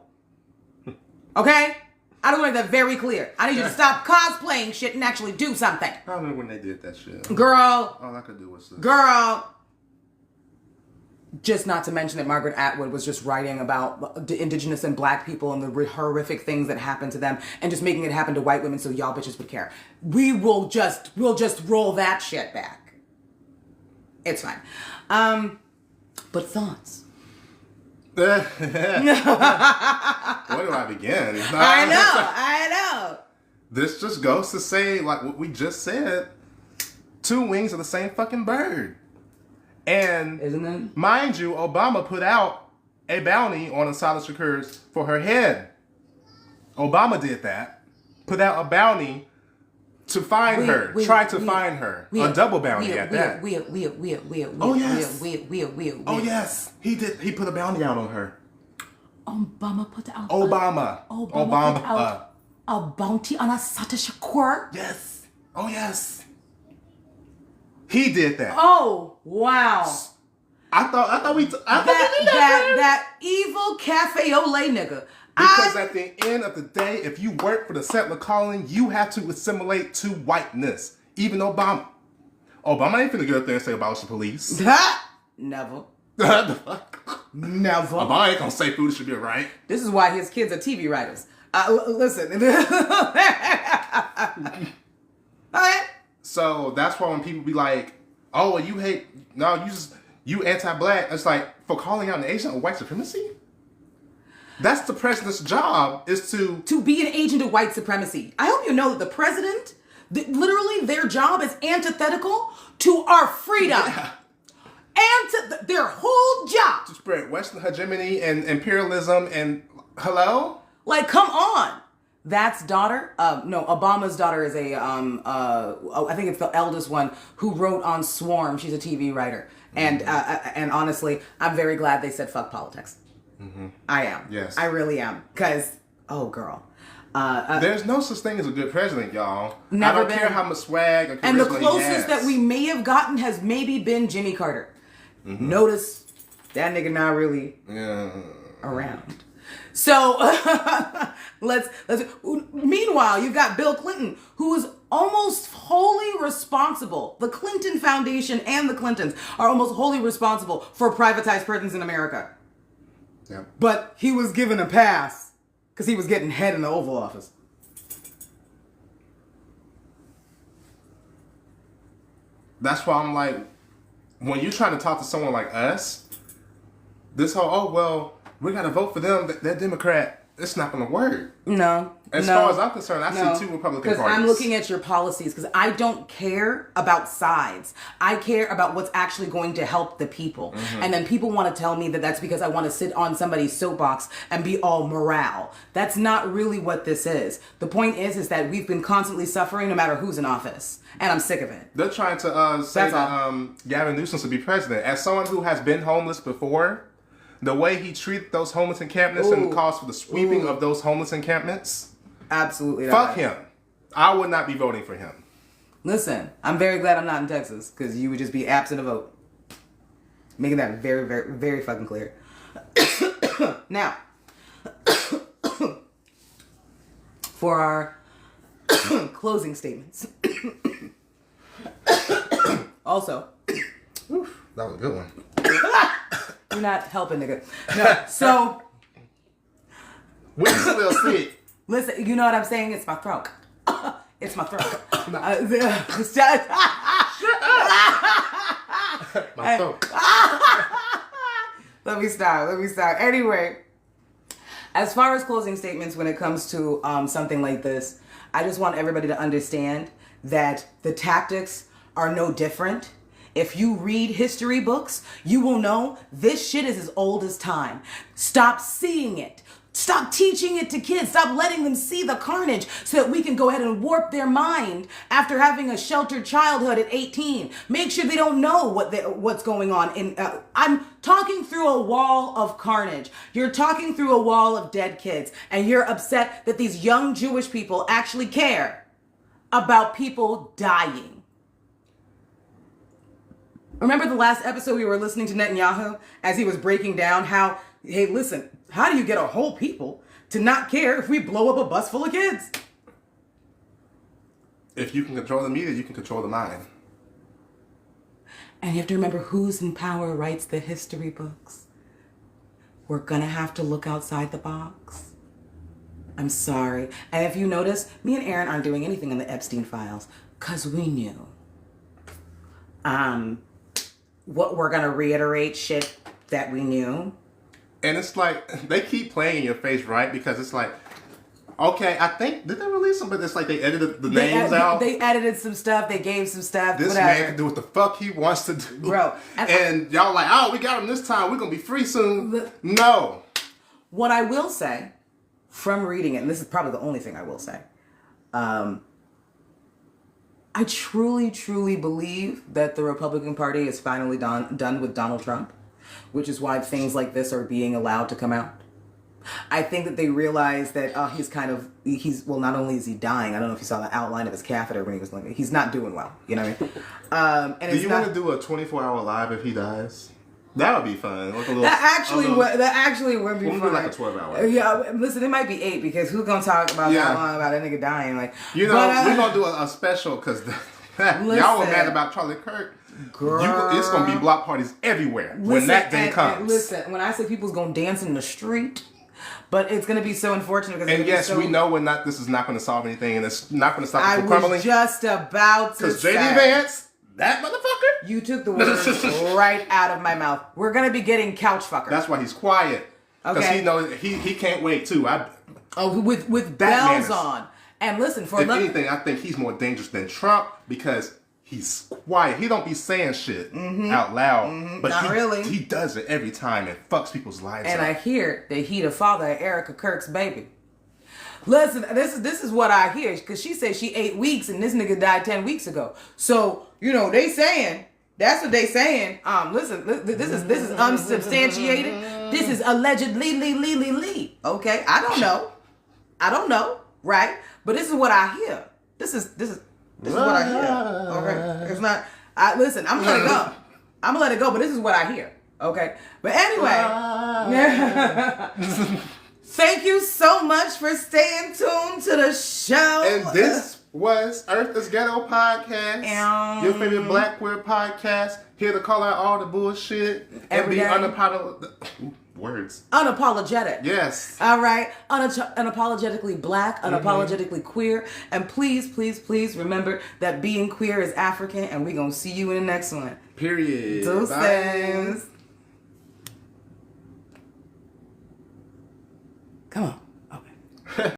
Okay? I don't want to make that very clear. I need you to stop cosplaying shit and actually do something. I remember when they did that shit. Girl. All I could do was... Girl. Just not to mention that Margaret Atwood was just writing about the indigenous and black people and the horrific things that happened to them and just making it happen to white women so y'all bitches would care. We'll just roll that shit back. It's fine. But thoughts? Where do I begin? I know. This just goes to say, like what we just said, two wings of the same fucking bird. And isn't it? Mind you, Obama put out a bounty on Asada Shakur's for her head. Obama did that. Put out a bounty to find her. Try to find her. A double bounty at that. Oh yes. He did. He put a bounty out on her. Obama put out Obama put out a bounty on Asada Shakur. Yes. Oh yes, he did that. Oh wow! I thought we that evil cafe ole nigga. Because at the end of the day, if you work for the settler colony, you have to assimilate to whiteness. Even Obama ain't finna get up there and say abolish the police. Never. The fuck? Never. Obama ain't gonna say food should be right. This is why his kids are TV writers. Listen. Alright. So that's why when people be like, "Oh, you hate," no, you anti-black. It's like for calling out an agent of white supremacy. That's the president's job, is to be an agent of white supremacy. I hope you know that the president, literally their job is antithetical to our freedom. Yeah. And their whole job. To spread Western hegemony and imperialism and hello? Like, come on. That's daughter? Obama's daughter is I think it's the eldest one who wrote on Swarm. She's a TV writer. And honestly, I'm very glad they said fuck politics. Mm-hmm. I am. Yes. I really am. Because, oh girl. There's no such thing as a good president, y'all. Never I don't been. care how much swag or charisma and the closest he has. that we may have gotten has maybe been Jimmy Carter. Mm-hmm. Notice that nigga not really around. So let's. Meanwhile, you've got Bill Clinton, who is almost wholly responsible. The Clinton Foundation and the Clintons are almost wholly responsible for privatized prisons in America. Yep. But he was given a pass because he was getting head in the Oval Office. That's why I'm like, when you're trying to talk to someone like us, this whole, we got to vote for them, they're Democrat, it's not going to work. No. As far as I'm concerned, I see two Republican parties. Because I'm looking at your policies, because I don't care about sides. I care about what's actually going to help the people. Mm-hmm. And then people want to tell me that that's because I want to sit on somebody's soapbox and be all morale. That's not really what this is. The point is that we've been constantly suffering no matter who's in office. And I'm sick of it. They're trying to say that Gavin Newsom should be president. As someone who has been homeless before, the way he treated those homeless encampments and calls for the sweeping of those homeless encampments. Absolutely not. Fuck him. I would not be voting for him. Listen, I'm very glad I'm not in Texas because you would just be absent a vote. Making that very, very, very fucking clear. Now, for our closing statements. Also, oof, that was a good one. You're not helping, nigga. No, so we still sick. Listen, you know what I'm saying? It's my throat. It's my throat. My throat. Let me stop. Anyway, as far as closing statements when it comes to something like this, I just want everybody to understand that the tactics are no different. If you read history books, you will know this shit is as old as time. Stop seeing it. Stop teaching it to kids. Stop letting them see the carnage so that we can go ahead and warp their mind after having a sheltered childhood at 18. Make sure they don't know what's going on. I'm talking through a wall of carnage. You're talking through a wall of dead kids, and you're upset that these young Jewish people actually care about people dying. Remember the last episode we were listening to Netanyahu as he was breaking down how, hey, listen, how do you get a whole people to not care if we blow up a bus full of kids? If you can control the media, you can control the mind. And you have to remember who's in power writes the history books. We're gonna have to look outside the box. I'm sorry. And if you notice, me and Aaron aren't doing anything in the Epstein files because we knew. What we're gonna reiterate shit that we knew. And it's like, they keep playing in your face, right? Because it's like, okay, I think, did they release them? But it's like they edited the names out. They edited some stuff. They gave some stuff. This whatever. man can do what the fuck he wants to do. Bro. And y'all like, oh, we got him this time. We're going to be free soon. No. What I will say, from reading it, and this is probably the only thing I will say, I truly, truly believe that the Republican Party is finally done with Donald Trump, which is why things like this are being allowed to come out. I think that they realize that he's not only is he dying, I don't know if you saw the outline of his catheter when he was like, he's not doing well, you know what I mean? And do you want to do a 24-hour live if he dies? That would be fun. Like that actually would be fun. Do like a 12-hour. Yeah, listen, it might be 8 because who's gonna talk about that long about a nigga dying? Like, we're gonna do a special because y'all were mad about Charlie Kirk. Girl, it's gonna be block parties everywhere when that day comes. And listen, when I say people's gonna dance in the street. But it's going to be so unfortunate. And yes, we know this is not going to solve anything, and it's not going to stop it from crumbling. I was just about to say. Because J.D. Vance, that motherfucker. You took the words right out of my mouth. We're going to be getting couch fucker. That's why he's quiet. Because he knows he can't wait too. With bells on. And listen, if anything, I think he's more dangerous than Trump because he's quiet. He don't be saying shit out loud, but not really. He does it every time and fucks people's lives and up. I hear that he the father of Erica Kirk's baby. Listen, this is what I hear because she said she 8 weeks and this nigga died 10 weeks ago. So they saying that's what they saying. Listen, this is unsubstantiated. This is allegedly. Okay, I don't know, right? But this is what I hear. This is what I hear. Okay, it's not. Listen, I'm gonna let it go. I'm gonna let it go. But this is what I hear. Okay, but anyway, thank you so much for staying tuned to the show. And this was Earth+us Ghetto+podcast, your favorite Black queer podcast. Here to call out all the bullshit and be unapologetic. Yes. All right. Unapologetically Black, unapologetically queer. And please, please, please remember that being queer is African. And we're going to see you in the next one. Period. Deuces. Come on.